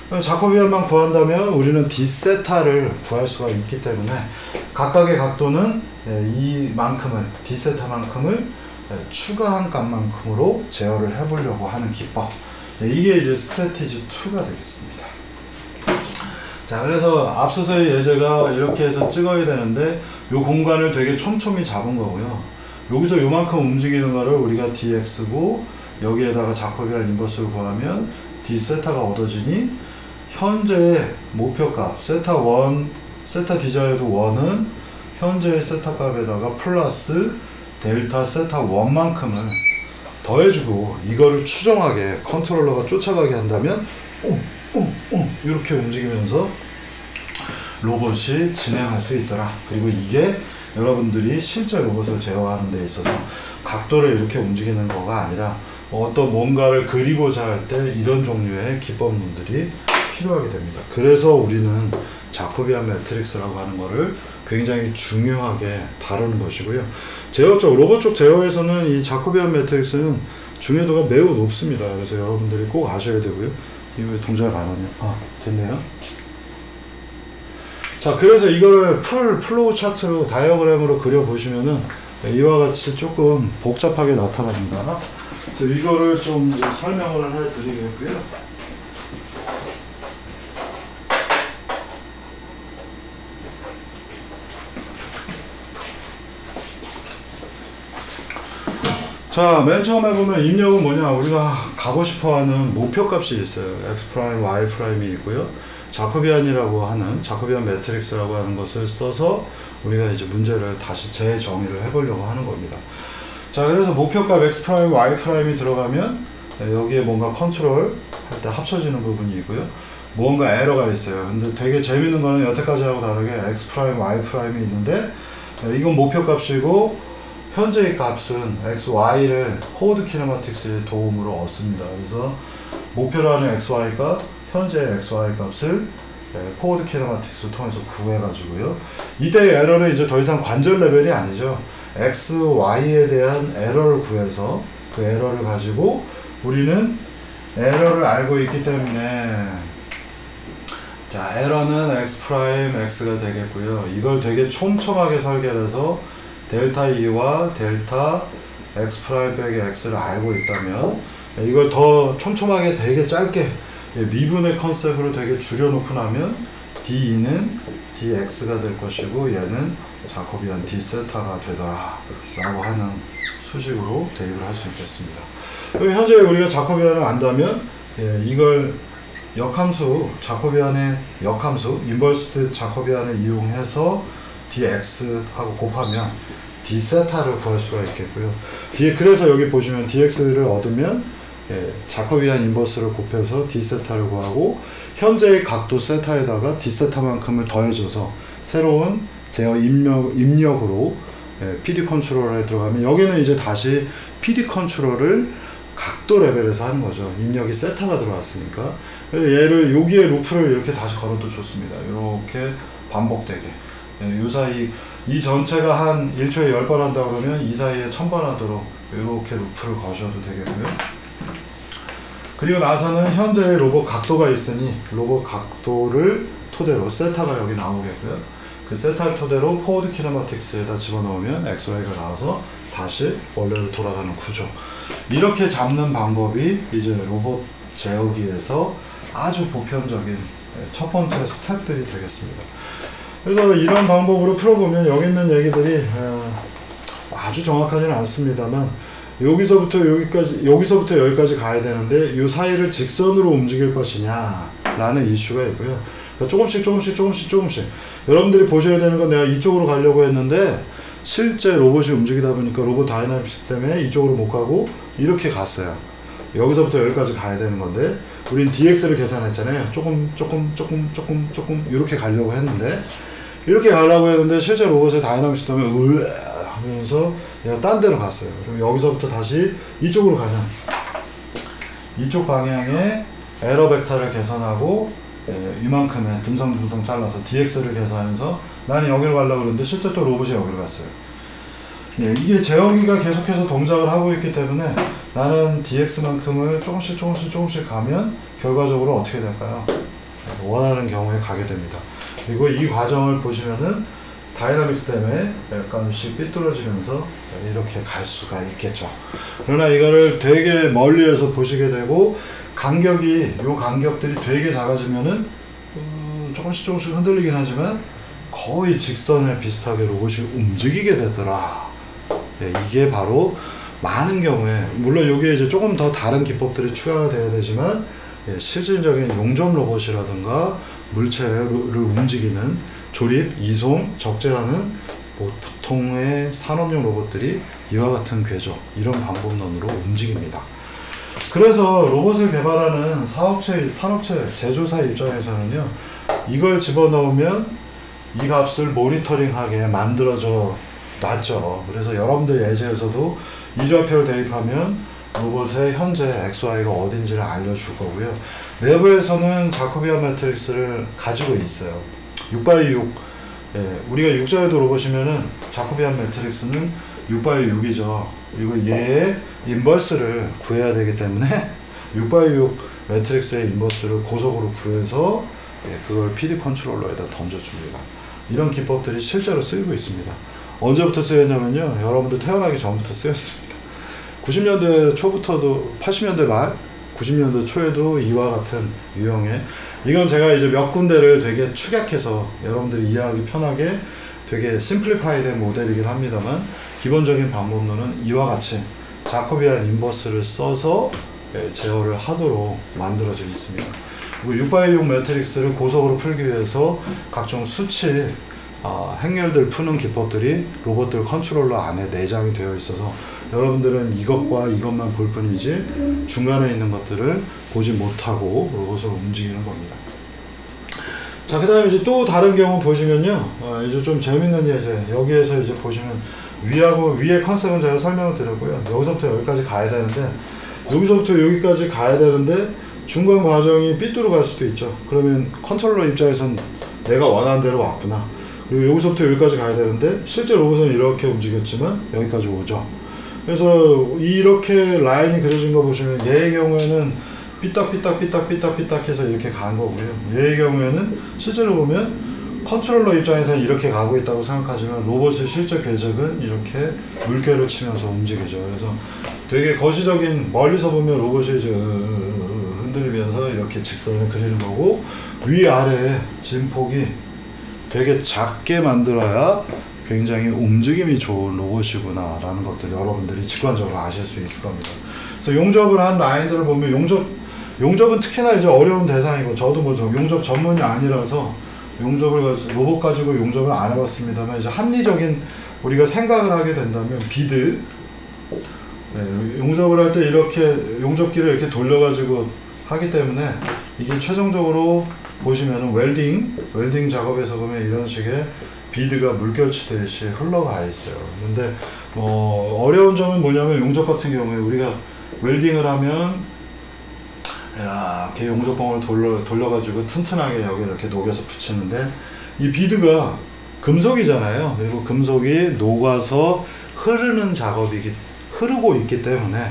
그럼 자코비안만 구한다면 우리는 d세타를 구할 수가 있기 때문에 각각의 각도는 이만큼을 d세타만큼을 추가한 값만큼으로 제어를 해보려고 하는 기법. 이게 이제 스트래티지 2가 되겠습니다. 자, 그래서 앞서서의 예제가 이렇게 해서 찍어야 되는데 요 공간을 되게 촘촘히 잡은 거고요. 여기서 요만큼 움직이는 거를 우리가 dx고 여기에다가 자코비안 인버스를 구하면 d세타가 얻어지니 현재의 목표값 세타 1, 세타 디자이어드 1은 현재의 세타 값에다가 플러스 델타 세타 1만큼을 더해주고 이거를 추정하게 컨트롤러가 쫓아가게 한다면 이렇게 움직이면서 로봇이 진행할 수 있더라. 그리고 이게 여러분들이 실제 로봇을 제어하는 데 있어서 각도를 이렇게 움직이는 거가 아니라 어떤 뭔가를 그리고자 할 때 이런 종류의 기법론들이 필요하게 됩니다. 그래서 우리는 자코비안 매트릭스라고 하는 거를 굉장히 중요하게 다루는 것이고요. 제어 쪽, 로봇 쪽 제어에서는 이 자코비안 매트릭스는 중요도가 매우 높습니다. 그래서 여러분들이 꼭 아셔야 되고요. 이거 왜 동작을 안 하냐? 아, 됐네요. 자, 그래서 이거를 플로우 차트로 다이어그램으로 그려보시면은 이와 같이 조금 복잡하게 나타납니다. 그래서 이거를 좀 이제 설명을 해드리겠고요. 자, 맨 처음에 보면 입력은 뭐냐, 우리가 가고 싶어하는 목표값이 있어요. x 프라임, y 프라임이 있고요. 자코비안이라고 하는 자코비안 매트릭스라고 하는 것을 써서 우리가 이제 문제를 다시 재정의를 해보려고 하는 겁니다. 자, 그래서 목표값 x 프라임, y 프라임이 들어가면 여기에 뭔가 컨트롤 할 때 합쳐지는 부분이 있고요. 뭔가 에러가 있어요. 근데 되게 재밌는 거는 여태까지하고 다르게 x 프라임, y 프라임이 있는데 이건 목표값이고 현재의 값은 x, y를 포워드 키네마틱스의 도움으로 얻습니다. 그래서 목표로 하는 x, y가 현재의 x, y 값을 포워드 키네마틱스 통해서 구해가지고요. 이때의 에러는 이제 더 이상 관절 레벨이 아니죠. x, y에 대한 에러를 구해서 그 에러를 가지고 우리는 에러를 알고 있기 때문에 자, 에러는 x 프라임 x가 되겠고요. 이걸 되게 촘촘하게 설계를 해서 델타 2와 델타 x 프라임 빼기 x를 알고 있다면 이걸 더 촘촘하게 되게 짧게 미분의 컨셉으로 되게 줄여놓고 나면 d2는 dx가 될 것이고 얘는 자코비안 d세타가 되더라 라고 하는 수식으로 대입을 할 수 있겠습니다. 현재 우리가 자코비안을 안다면 이걸 역함수, 자코비안의 역함수 인버스 자코비안을 이용해서 dx하고 곱하면 d세타를 구할 수가 있겠고요. 그래서 여기 보시면 dx를 얻으면 자코비안 인버스를 곱해서 d세타를 구하고 현재의 각도 세타에다가 d세타만큼을 더해줘서 새로운 제어 입력으로 PD 컨트롤러에 들어가면 여기는 이제 다시 PD 컨트롤을 각도 레벨에서 하는 거죠. 입력이 세타가 들어왔으니까. 얘를 여기에 루프를 이렇게 다시 걸어도 좋습니다. 이렇게 반복되게. 요 사이 이 전체가 한 1초에 10번 한다 그러면 이 사이에 1000번 하도록 이렇게 루프를 거셔도 되겠고요. 그리고 나서는 현재의 로봇 각도가 있으니 로봇 각도를 토대로 세타가 여기 나오겠고요. 그 세타를 토대로 포워드 키네마틱스에다 집어넣으면 XY가 나와서 다시 원래로 돌아가는 구조. 이렇게 잡는 방법이 이제 로봇 재우기에서 아주 보편적인 첫 번째 스텝들이 되겠습니다. 그래서 이런 방법으로 풀어보면 여기 있는 얘기들이 아주 정확하지는 않습니다만 여기서부터 여기까지, 여기서부터 여기까지 가야 되는데 이 사이를 직선으로 움직일 것이냐 라는 이슈가 있고요. 그러니까 조금씩 여러분들이 보셔야 되는 건 내가 이쪽으로 가려고 했는데 실제 로봇이 움직이다 보니까 로봇 다이나믹스 때문에 이쪽으로 못 가고 이렇게 갔어요. 여기서부터 여기까지 가야 되는 건데 우린 DX를 계산했잖아요. 조금 이렇게 가려고 했는데 실제 로봇의 다이나믹스 때문에 하면서 얘가 딴 데로 갔어요. 그럼 여기서부터 다시 이쪽으로 가면 이쪽 방향에 에러 벡터를 계산하고 이만큼의 듬성듬성 잘라서 DX를 계산해서 나는 여기로 가려고 그러는데 실제 또 로봇이 여기로 갔어요. 이게 제어기가 계속해서 동작을 하고 있기 때문에 나는 DX만큼을 조금씩 가면 결과적으로 어떻게 될까요? 원하는 경우에 가게 됩니다. 그리고 이 과정을 보시면은 다이나믹스 때문에 약간씩 삐뚤어지면서 이렇게 갈 수가 있겠죠. 그러나 이거를 되게 멀리에서 보시게 되고 요 간격들이 되게 작아지면은 조금씩 흔들리긴 하지만 거의 직선에 비슷하게 로봇이 움직이게 되더라. 이게 바로 많은 경우에 물론 여기에 이제 조금 더 다른 기법들이 추가가 돼야 되지만 실질적인 용접 로봇이라든가 물체를 움직이는 조립, 이송, 적재하는 보통의 산업용 로봇들이 이와 같은 궤적, 이런 방법론으로 움직입니다. 그래서 로봇을 개발하는 산업체, 제조사 입장에서는요, 이걸 집어넣으면 이 값을 모니터링하게 만들어져 놨죠. 그래서 여러분들 예제에서도 이 좌표를 대입하면 로봇의 현재 XY가 어딘지를 알려줄 거고요. 내부에서는 자코비안 매트릭스를 가지고 있어요. 6x6, 우리가 6자유도 로봇이면은 자코비안 매트릭스는 6x6이죠. 그리고 얘의 인버스를 구해야 되기 때문에 6x6 매트릭스의 인버스를 고속으로 구해서 그걸 PD 컨트롤러에다 던져줍니다. 이런 기법들이 실제로 쓰이고 있습니다. 언제부터 쓰였냐면요, 여러분들 태어나기 전부터 쓰였습니다. 90년대 초부터도, 80년대 말, 90년대 초에도 이와 같은 유형의, 이건 제가 이제 몇 군데를 되게 축약해서 여러분들이 이해하기 편하게 되게 심플리파이된 모델이긴 합니다만, 기본적인 방법론은 이와 같이 자코비안 인버스를 써서 제어를 하도록 만들어져 있습니다. 그리고 6x6 매트릭스를 고속으로 풀기 위해서 각종 수치, 행렬들 푸는 기법들이 로봇들 컨트롤러 안에 내장이 되어 있어서 여러분들은 이것과 이것만 볼 뿐이지 중간에 있는 것들을 보지 못하고 로봇을 움직이는 겁니다. 자, 그 다음에 이제 또 다른 경우 보시면요, 이제 좀 재밌는 예제, 여기에서 이제 보시면 위의 컨셉은 제가 설명을 드렸고요. 여기서부터 여기까지 가야 되는데, 여기서부터 여기까지 가야 되는데 중간 과정이 삐뚤어 갈 수도 있죠. 그러면 컨트롤러 입장에선 내가 원하는 대로 왔구나. 그리고 여기서부터 여기까지 가야 되는데 실제 로봇은 이렇게 움직였지만 여기까지 오죠. 그래서 이렇게 라인이 그려진 거 보시면 얘의 경우에는 삐딱삐딱 해서 이렇게 간 거고요. 얘의 경우에는 실제로 보면 컨트롤러 입장에서는 이렇게 가고 있다고 생각하지만 로봇의 실제 궤적은 이렇게 물결을 치면서 움직이죠. 그래서 되게 거시적인, 멀리서 보면 로봇이 이제 흔들리면서 이렇게 직선을 그리는 거고, 위아래 진폭이 되게 작게 만들어야 굉장히 움직임이 좋은 로봇이구나 라는 것들 여러분들이 직관적으로 아실 수 있을 겁니다. 그래서 용접을 한 라인들을 보면 용접은 특히나 이제 어려운 대상이고, 저도 뭐 용접 전문이 아니라서 로봇 가지고 용접을 안 해봤습니다만, 이제 합리적인 우리가 생각을 하게 된다면 비드, 용접을 할 때 이렇게 용접기를 이렇게 돌려가지고 하기 때문에 이게 최종적으로 보시면은 웰딩 작업에서 보면 이런 식의 비드가 물결치듯이 흘러가 있어요. 근데 어려운 점은 뭐냐면 용접 같은 경우에 우리가 웰딩을 하면 이렇게 용접봉을 돌려가지고 튼튼하게 여기 이렇게 녹여서 붙이는데, 이 비드가 금속이잖아요. 그리고 금속이 녹아서 흐르고 있기 때문에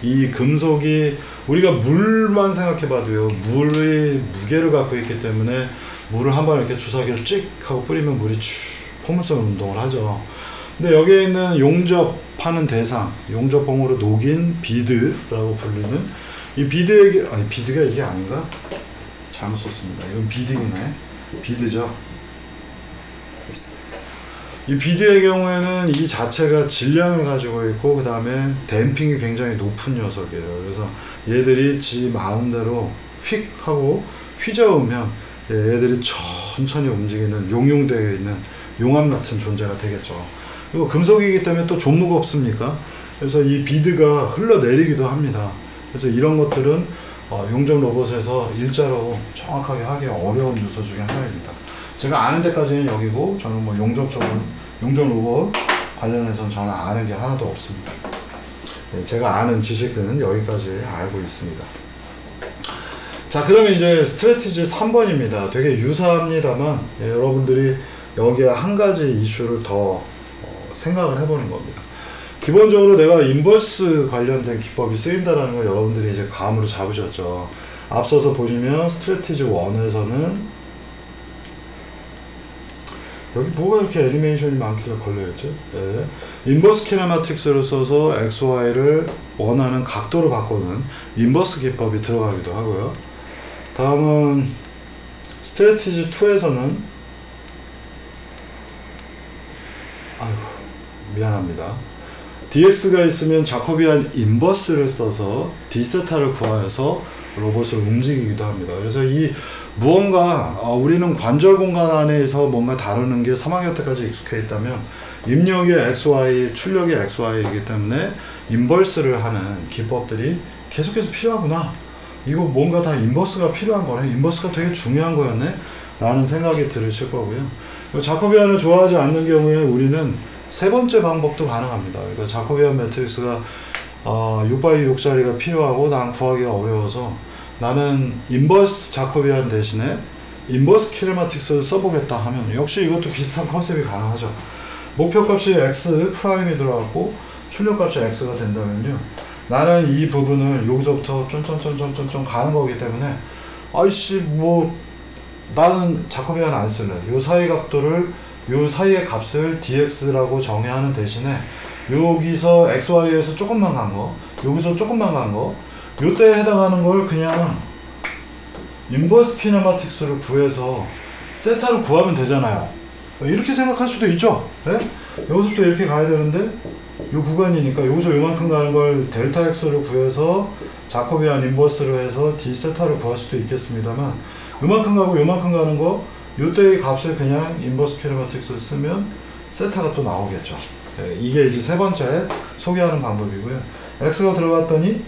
이 금속이, 우리가 물만 생각해봐도요, 물의 무게를 갖고 있기 때문에 물을 한번 이렇게 주사기를 찍 하고 뿌리면 물이 포물선 운동을 하죠. 근데 여기에 있는 용접하는 대상, 용접봉으로 녹인 비드라고 불리는 이 비드의 아니 비드가 이게 아닌가? 잘못 썼습니다. 이건 비딩이네. 비드죠. 이 비드의 경우에는 이 자체가 질량을 가지고 있고 그 다음에 댐핑이 굉장히 높은 녀석이에요. 그래서 얘들이 지 마음대로 휙 하고 휘저으면 얘들이 천천히 움직이는 용융되어 있는 용암 같은 존재가 되겠죠. 그리고 금속이기 때문에 또 좀 무겁습니까? 그래서 이 비드가 흘러내리기도 합니다. 그래서 이런 것들은 용접 로봇에서 일자로 정확하게 하기 어려운 요소 중에 하나입니다. 제가 아는 데까지는 여기고 저는 뭐 용접 로봇 관련해서는 저는 아는 게 하나도 없습니다. 네, 제가 아는 지식들은 여기까지 알고 있습니다. 자, 그러면 이제 스트래티지 3번입니다. 되게 유사합니다만 여러분들이 여기에 한 가지 이슈를 더 생각을 해보는 겁니다. 기본적으로 내가 인버스 관련된 기법이 쓰인다는 걸 여러분들이 이제 감으로 잡으셨죠. 앞서서 보시면 스트래티지 1에서는 여기 뭐가 이렇게 애니메이션이 많길래 걸려있죠? 네. 인버스 키네마틱스를 써서 XY를 원하는 각도로 바꾸는 인버스 기법이 들어가기도 하고요. 다음은 스트래티지 2에서는 아이고 미안합니다. DX가 있으면 자코비안 인버스를 써서 D세타를 구하여서 로봇을 움직이기도 합니다. 그래서 이 무언가 우리는 관절 공간 안에서 뭔가 다루는 게 3학년 때까지 익숙해 있다면 입력이 XY, 출력이 XY이기 때문에 인버스를 하는 기법들이 계속해서 필요하구나. 이거 뭔가 다 인버스가 필요한 거네. 인버스가 되게 중요한 거였네. 라는 생각이 들으실 거고요. 자코비안을 좋아하지 않는 경우에 우리는 세 번째 방법도 가능합니다. 그러니까 자코비안 매트릭스가 6x6짜리가 필요하고 난 구하기가 어려워서 나는 인버스 자코비안 대신에 인버스 키네마틱스를 써보겠다 하면 역시 이것도 비슷한 컨셉이 가능하죠. 목표값이 x 프라임이 들어갔고 출력값이 x가 된다면요, 나는 이 부분을 여기서부터 쫀쫀쫀쫀쫀 가는 거기 때문에 아이씨 뭐 나는 자코비안 안 쓸래. 요 사이 각도를 요 사이의 값을 dx라고 정의하는 대신에 여기서 xy에서 조금만 간 거, 여기서 조금만 간 거, 요때에 해당하는 걸 그냥 인버스 키네마틱스를 구해서 세타를 구하면 되잖아요. 이렇게 생각할 수도 있죠. 네? 여기서부터 이렇게 가야 되는데 요 구간이니까 여기서 요만큼 가는 걸 델타 x를 구해서 자코비안 인버스를 해서 d 세타를 구할 수도 있겠습니다만, 요만큼 가고 요만큼 가는 거 요때의 값을 그냥 인버스 키네마틱스를 쓰면 세타가 또 나오겠죠. 네, 이게 이제 세 번째 소개하는 방법이고요. x가 들어갔더니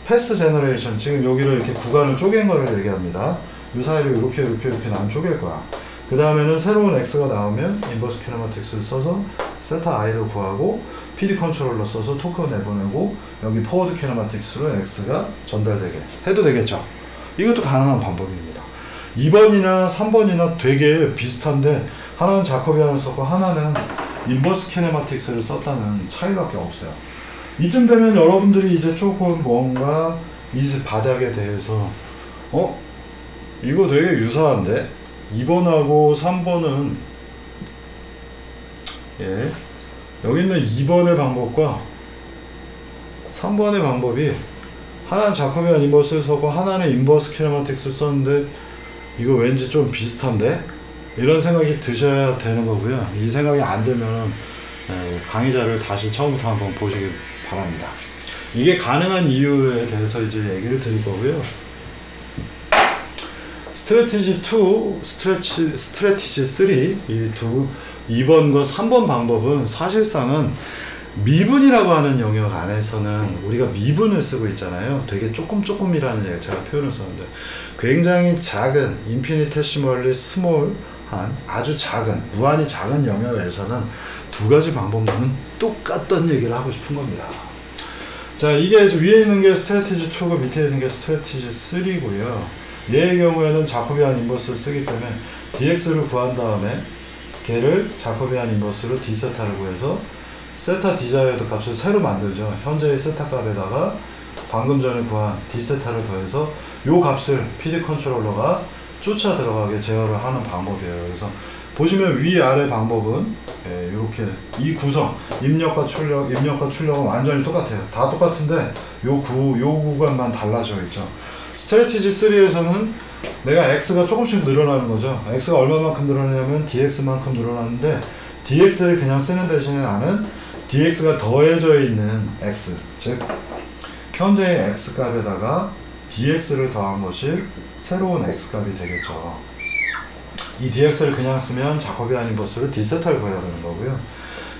패스 제너레이션, 지금 여기를 이렇게 구간을 쪼갠 거를 얘기합니다. 요 사이를 이렇게 나면 쪼갤 거야. 그 다음에는 새로운 x가 나오면 인버스 키네마틱스를 써서 세타 i를 구하고 PD 컨트롤러 써서 토크 내보내고 여기 포워드 키네마틱스로 x가 전달되게 해도 되겠죠. 이것도 가능한 방법입니다. 2번이나 3번이나 되게 비슷한데 하나는 자코비안을 썼고 하나는 인버스 키네마틱스를 썼다는 차이밖에 없어요. 이쯤 되면 여러분들이 이제 조금 뭔가 이 바닥에 대해서 이거 되게 유사한데 2번하고 3번은 여기 있는 2번의 방법과 3번의 방법이 하나는 자코비안 인버스를 썼고 하나는 인버스 키네마틱스를 썼는데 이거 왠지 좀 비슷한데? 이런 생각이 드셔야 되는 거고요. 이 생각이 안 들면 강의자를 다시 처음부터 한번 보시기 바랍니다. 이게 가능한 이유에 대해서 이제 얘기를 드릴 거고요. 스트래티지 2, 스트래티지 3, 이 2번과 3번 방법은 사실상은 미분이라고 하는 영역 안에서는 우리가 미분을 쓰고 있잖아요. 되게 조금이라는 제가 표현을 썼는데 굉장히 작은 인피니테시멀리 스몰한 아주 작은 무한히 작은 영역에서는 두 가지 방법은 똑같던 얘기를 하고 싶은 겁니다. 자, 이게 위에 있는 게 스트래티지 2고 밑에 있는 게 스트래티지 3고요. 얘의 경우에는 자코비안 인버스를 쓰기 때문에 dx를 구한 다음에 걔를 자코비안 인버스로 d세타를 구해서 세타 디자이어드 값을 새로 만들죠. 현재의 세타 값에다가 방금 전에 구한 d세타를 더해서 요 값을 PD 컨트롤러가 쫓아 들어가게 제어를 하는 방법이에요. 그래서 보시면 위아래 방법은 이렇게 이 구성 입력과 출력은 완전히 똑같아요. 다 똑같은데 요 구간만 달라져 있죠. 스트래티지 3에서는 내가 x가 조금씩 늘어나는 거죠. x가 얼마만큼 늘어나냐면 dx만큼 늘어나는데 dx를 그냥 쓰는 대신에 나는 dx가 더해져 있는 x, 즉 현재의 x 값에다가 dx를 더한 것이 새로운 x 값이 되겠죠. 이 dx를 그냥 쓰면 자코비안 인버스를 d세타를 구해야 되는 거고요.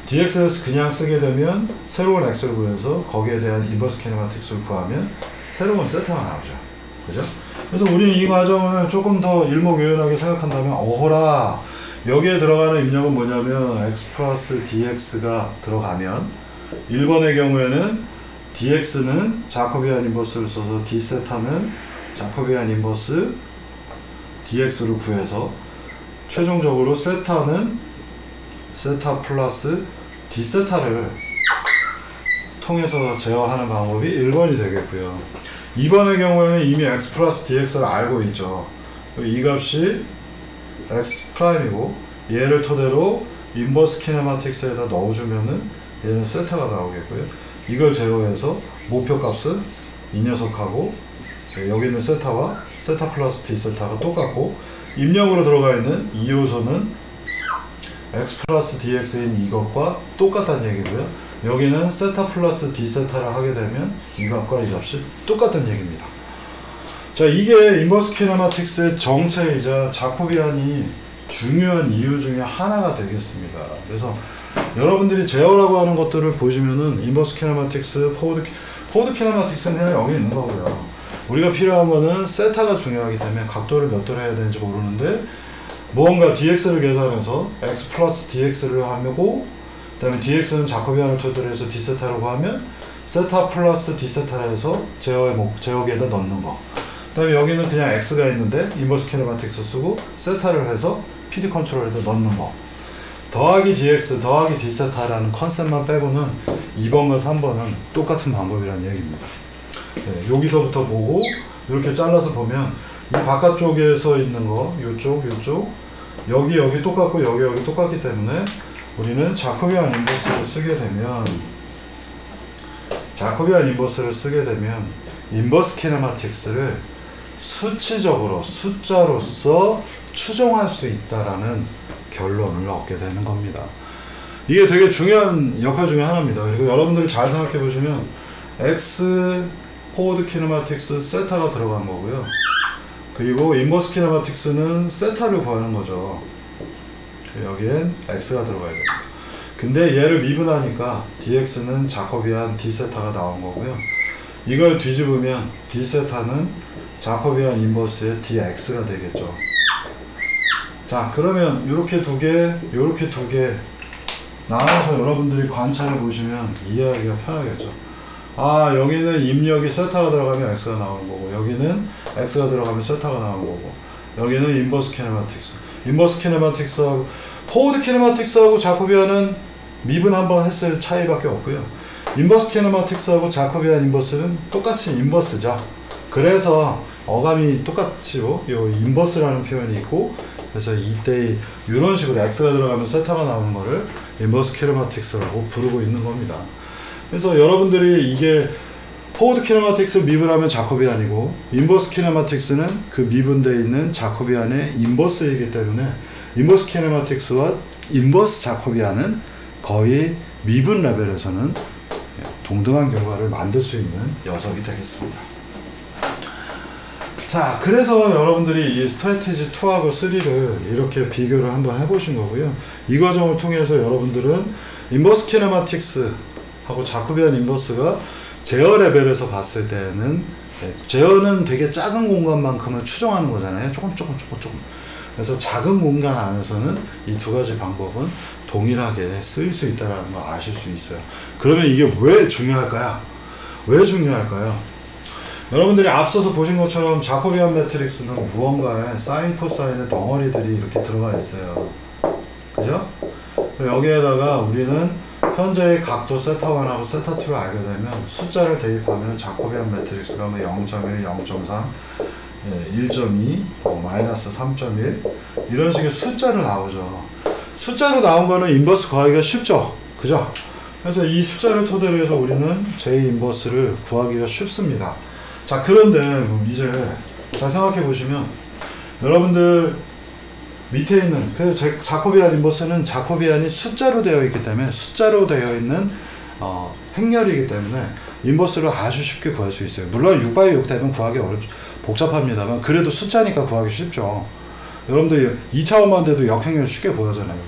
dx를 그냥 쓰게 되면 새로운 x를 구해서 거기에 대한 인버스 키네마틱스를 구하면 새로운 세타가 나오죠. 그죠? 그래서 우리는 이 과정을 조금 더 일목요연하게 생각한다면, 어허라, 여기에 들어가는 입력은 뭐냐면 x 플러스 dx가 들어가면 1번의 경우에는 dx는 자코비안 인버스를 써서 d세타는 자코비안 인버스 dx를 구해서 최종적으로 세타는 세타 플러스 d세타를 통해서 제어하는 방법이 1번이 되겠고요. 2번의 경우에는 이미 x 플러스 dx를 알고 있죠. 이 값이 x 프라임이고 얘를 토대로 인버스 키네마틱스에다 넣어주면은 얘는 세타가 나오겠고요. 이걸 제어해서 목표 값은 이 녀석하고 여기 있는 세타와 세타 플러스 d세타가 똑같고, 입력으로 들어가 있는 이 요소는 x 플러스 dx인 이것과 똑같다는 얘기고요. 여기는 세타 플러스 d세타를 하게 되면 이 값과 이 값이 똑같은 얘기입니다. 자, 이게 인버스 키네마틱스의 정체이자 자코비안이 중요한 이유 중에 하나가 되겠습니다. 그래서 여러분들이 제어라고 하는 것들을 보시면은 인버스 키네마틱스, 포워드 키네마틱스는 여기 있는 거고요. 우리가 필요한 거는 세타가 중요하기 때문에 각도를 몇 도로 해야 되는지 모르는데, 무언가 dx를 계산해서 x 플러스 dx를 하고, 그 다음에 dx는 자코비안을 토대로 해서 d세타를 구하면 세타 플러스 d세타를 해서 제어기에다 넣는 거. 그 다음에 여기는 그냥 x가 있는데 인버스 키네마틱스 쓰고 세타를 해서 PD 컨트롤에다 넣는 거. 더하기 dx, 더하기 d세타라는 컨셉만 빼고는 2번과 3번은 똑같은 방법이라는 얘기입니다. 네, 여기서부터 보고 이렇게 잘라서 보면 이 바깥쪽에서 있는 거, 요쪽, 여기 똑같고 여기 똑같기 때문에 우리는 자코비안 인버스를 쓰게 되면 인버스 키네마틱스를 수치적으로 숫자로서 추정할 수 있다라는 결론을 얻게 되는 겁니다. 이게 되게 중요한 역할 중에 하나입니다. 그리고 여러분들이 잘 생각해 보시면 x 포워드 키네마틱스 세타가 들어간 거고요. 그리고 인버스 키네마틱스는 세타를 구하는 거죠. 여기엔 x가 들어가야 됩니다. 근데 얘를 미분하니까 dx는 자코비안 d세타가 나온 거고요. 이걸 뒤집으면 d세타는 자코비안 인버스의 dx가 되겠죠. 자, 그러면 이렇게 두 개 나눠서 여러분들이 관찰해 보시면 이해하기가 편하겠죠. 아, 여기는 입력이 세타가 들어가면 x가 나오는 거고, 여기는 x가 들어가면 세타가 나오는 거고, 여기는 인버스 키네마틱스하고 포워드 키네마틱스하고 자코비안은 미분 한번 했을 차이밖에 없고요. 인버스 키네마틱스하고 자코비안 인버스는 똑같이 인버스죠. 그래서 어감이 똑같죠. 요 인버스라는 표현이 있고, 그래서 이때 이런 식으로 x가 들어가면 세타가 나오는 거를 인버스 키네마틱스라고 부르고 있는 겁니다. 그래서 여러분들이 이게 포워드 키네마틱스 미분하면 자코비안이고, 인버스 키네마틱스는 그 미분되어 있는 자코비안의 인버스이기 때문에 인버스 키네마틱스와 인버스 자코비안은 거의 미분 레벨에서는 동등한 결과를 만들 수 있는 녀석이 되겠습니다. 자, 그래서 여러분들이 이 스트래티지 2하고 3를 이렇게 비교를 한번 해보신 거고요. 이 과정을 통해서 여러분들은 인버스 키네마틱스하고 자코비안 인버스가 제어 레벨에서 봤을 때는, 제어는 되게 작은 공간만큼을 추정하는 거잖아요. 조금. 그래서 작은 공간 안에서는 이 두 가지 방법은 동일하게 쓰일 수 있다는 걸 아실 수 있어요. 그러면 이게 왜 중요할까요? 여러분들이 앞서서 보신 것처럼 자코비안 매트릭스는 무언가에 사인, 코사인의 덩어리들이 이렇게 들어가 있어요. 그죠? 여기에다가 우리는 현재의 각도 세타1하고 세타2를 알게 되면 숫자를 대입하면 자코비안 매트릭스가 0.1, 0.3, 1.2, 마이너스 3.1 이런 식의 숫자를 나오죠. 숫자로 나온 거는 인버스 구하기가 쉽죠. 그죠? 그래서 이 숫자를 토대로 해서 우리는 J 인버스를 구하기가 쉽습니다. 자, 그런데 이제 잘 생각해 보시면 여러분들 밑에 있는 그 자코비안 인버스는 자코비안이 숫자로 되어 있기 때문에 숫자로 되어 있는 행렬이기 때문에 인버스를 아주 쉽게 구할 수 있어요. 물론 6x6 되면 구하기 복잡합니다만 그래도 숫자니까 구하기 쉽죠. 여러분들 2차원만 돼도 역행렬 쉽게 구하잖아요.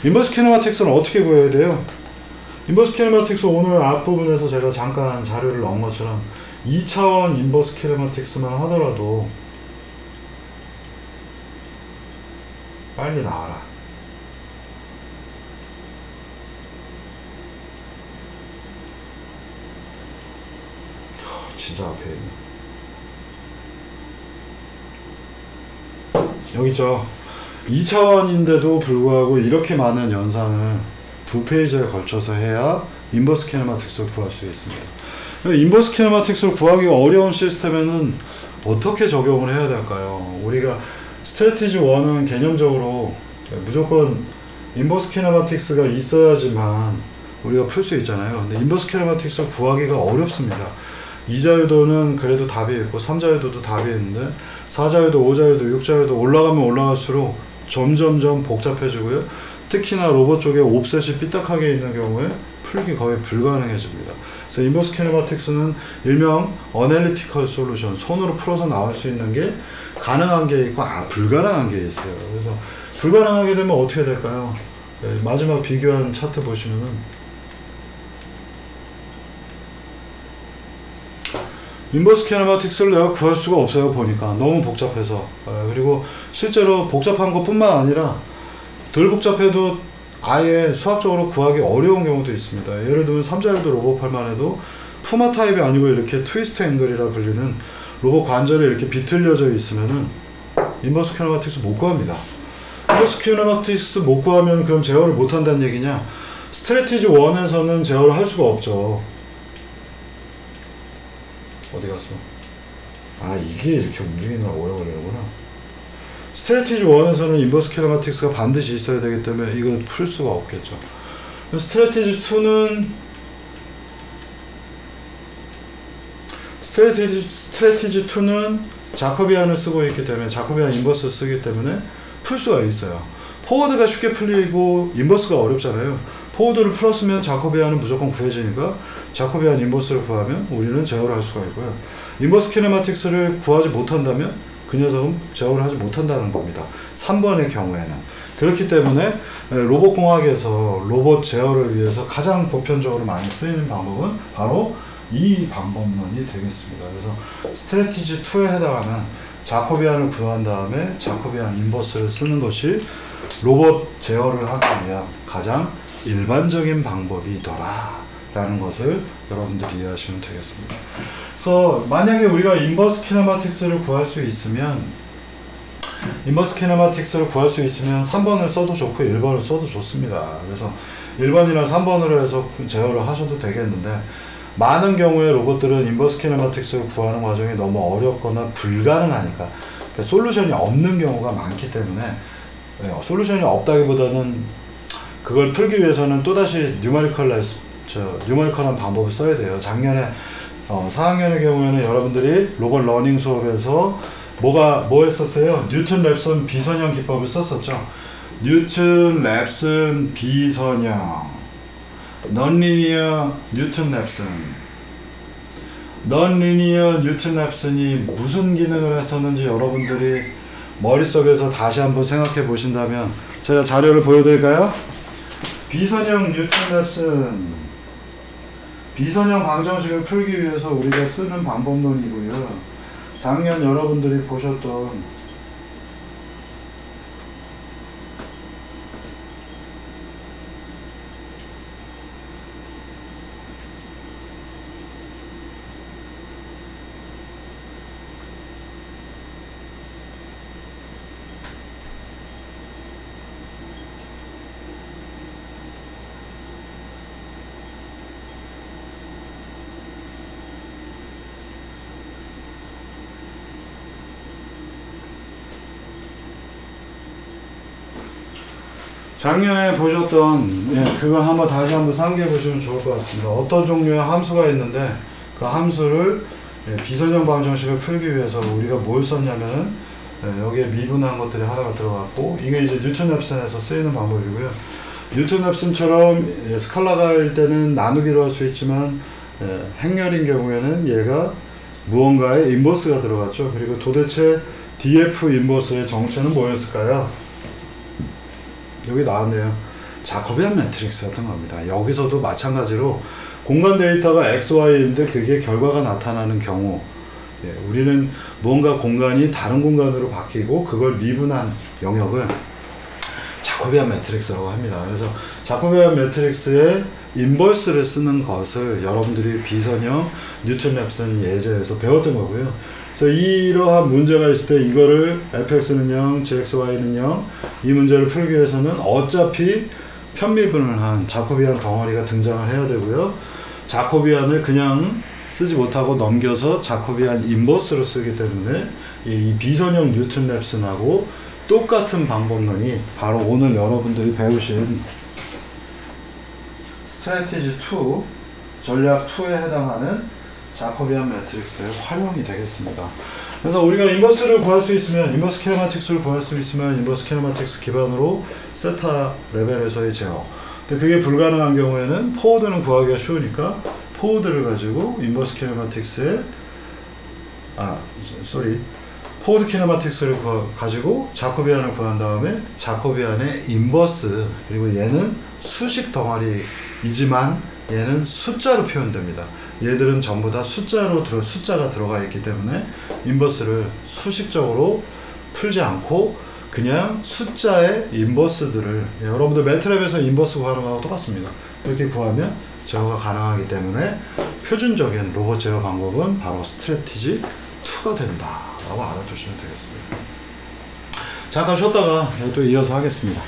인버스 키네마틱스는 어떻게 구해야 돼요? 인버스 키네마틱스 오늘 앞부분에서 제가 잠깐 자료를 넣은 것처럼 2차원 인버스 키네마틱스만 하더라도 빨리 나와라. 진짜 앞에 있네. 여기 있죠. 2차원인데도 불구하고 이렇게 많은 연산을 두 페이지에 걸쳐서 해야 인버스 키네마틱스를 구할 수 있습니다. 인버스 키네마틱스를 구하기가 어려운 시스템에는 어떻게 적용을 해야 될까요? 우리가 스트래티지 1은 개념적으로 무조건 인버스 키네마틱스가 있어야지만 우리가 풀 수 있잖아요. 근데 인버스 키네마틱스를 구하기가 어렵습니다. 2자유도는 그래도 답이 있고 3자유도도 답이 있는데 4자유도, 5자유도, 6자유도 올라가면 올라갈수록 점점점 복잡해지고요. 특히나 로봇 쪽에 옵셋이 삐딱하게 있는 경우에 풀기 거의 불가능해집니다. 그래서 인버스 키네마틱스는 일명 어널리티컬 솔루션, 손으로 풀어서 나올 수 있는 게 가능한 게 있고 불가능한 게 있어요. 그래서 불가능하게 되면 어떻게 될까요? 네, 마지막 비교한 차트 보시면은 인버스 키네마틱스를 내가 구할 수가 없어요. 보니까 너무 복잡해서. 그리고 실제로 복잡한 것 뿐만 아니라 덜 복잡해도 아예 수학적으로 구하기 어려운 경우도 있습니다. 예를 들면 3자유도 로봇팔만 해도 푸마 타입이 아니고 이렇게 트위스트 앵글이라 불리는 로봇 관절이 이렇게 비틀려져 있으면은 인버스 키네마틱스 못 구합니다. 인버스 키네마틱스 못 구하면 그럼 제어를 못 한다는 얘기냐? 스트래티지 1에서는 제어를 할 수가 없죠. 어디 갔어? 아, 이게 이렇게 움직이느라 오래 걸리는구나. 스트래티지 1에서는 인버스 키네마틱스가 반드시 있어야 되기 때문에 이걸 풀 수가 없겠죠. 스트래티지 2는 자코비안을 쓰고 있기 때문에 자코비안 인버스를 쓰기 때문에 풀 수가 있어요. 포워드가 쉽게 풀리고 인버스가 어렵잖아요. 포워드를 풀었으면 자코비안은 무조건 구해지니까 자코비안 인버스를 구하면 우리는 제어를 할 수가 있고요. 인버스 키네마틱스를 구하지 못한다면 그 녀석은 제어를 하지 못한다는 겁니다. 3번의 경우에는. 그렇기 때문에 로봇공학에서 로봇 제어를 위해서 가장 보편적으로 많이 쓰이는 방법은 바로 이 방법론이 되겠습니다. 그래서 스트래티지 2에 해당하는 자코비안을 구한 다음에 자코비안 인버스를 쓰는 것이 로봇 제어를 하기 위한 가장 일반적인 방법이더라 라는 것을 여러분들이 이해하시면 되겠습니다. 그래서 만약에 우리가 인버스 키네마틱스를 구할 수 있으면 3번을 써도 좋고 1번을 써도 좋습니다. 그래서 1번이나 3번으로 해서 제어를 하셔도 되겠는데 많은 경우에 로봇들은 인버스 키네마틱스를 구하는 과정이 너무 어렵거나 불가능하니까 그러니까 솔루션이 없는 경우가 많기 때문에 솔루션이 없다기보다는 그걸 풀기 위해서는 또다시 뉴머리컬한 방법을 써야 돼요. 작년에 4학년의 경우에는 여러분들이 로봇 러닝 수업에서 뭐 했었어요? 뉴튼 랩슨 비선형 기법을 썼었죠. 뉴튼 랩슨 비선형 넌리니어 뉴튼 랩슨 넌리니어 뉴튼 랩슨이 무슨 기능을 했었는지 여러분들이 머릿속에서 다시 한번 생각해 보신다면 제가 자료를 보여드릴까요? 비선형 뉴튼 랩슨 비선형 방정식을 풀기 위해서 우리가 쓰는 방법론이고요. 작년 여러분들이 보셨던 작년에 보셨던 그걸 한번 다시 한번 상기해 보시면 좋을 것 같습니다. 어떤 종류의 함수가 있는데 그 함수를 비선형 방정식을 풀기 위해서 우리가 뭘 썼냐면은 여기에 미분한 것들이 하나가 들어갔고 이게 이제 뉴턴-랩슨에서 쓰이는 방법이고요. 뉴턴-랩슨처럼 스칼라가일 때는 나누기로 할 수 있지만 행렬인 경우에는 얘가 무언가의 인버스가 들어갔죠. 그리고 도대체 df 인버스의 정체는 뭐였을까요? 여기 나왔네요. 자코비안 매트릭스 같은 겁니다. 여기서도 마찬가지로 공간 데이터가 XY인데 그게 결과가 나타나는 경우 우리는 뭔가 공간이 다른 공간으로 바뀌고 그걸 미분한 영역을 자코비안 매트릭스라고 합니다. 그래서 자코비안 매트릭스의 인버스를 쓰는 것을 여러분들이 비선형 뉴턴-랩슨 예제에서 배웠던 거고요. 그래서 이러한 문제가 있을 때 이거를 fx는 0, gxy는 0 이 문제를 풀기 위해서는 어차피 편미분을 한 자코비안 덩어리가 등장을 해야 되고요. 자코비안을 그냥 쓰지 못하고 넘겨서 자코비안 인버스로 쓰기 때문에 이 비선형 뉴턴-랩슨하고 똑같은 방법론이 바로 오늘 여러분들이 배우신 스트래티지 2 전략 2에 해당하는 자코비안 매트릭스의 활용이 되겠습니다. 그래서 우리가 인버스를 구할 수 있으면 인버스 키네마틱스를 구할 수 있으면 인버스 키네마틱스 기반으로 세타 레벨에서의 제어. 근데 그게 불가능한 경우에는 포워드는 구하기가 쉬우니까 포워드를 가지고 인버스 키네마틱스의 포워드 키네마틱스를 가지고 자코비안을 구한 다음에 자코비안의 인버스 그리고 얘는 수식 덩어리이지만 얘는 숫자로 표현됩니다. 얘들은 전부 다 숫자가 들어가 있기 때문에 인버스를 수식적으로 풀지 않고 그냥 숫자의 인버스들을 여러분들 매트랩에서 인버스 구하는 거하고 똑같습니다. 이렇게 구하면 제어가 가능하기 때문에 표준적인 로봇 제어 방법은 바로 스트래티지 2가 된다 라고 알아두시면 되겠습니다. 잠깐 쉬었다가 또 이어서 하겠습니다.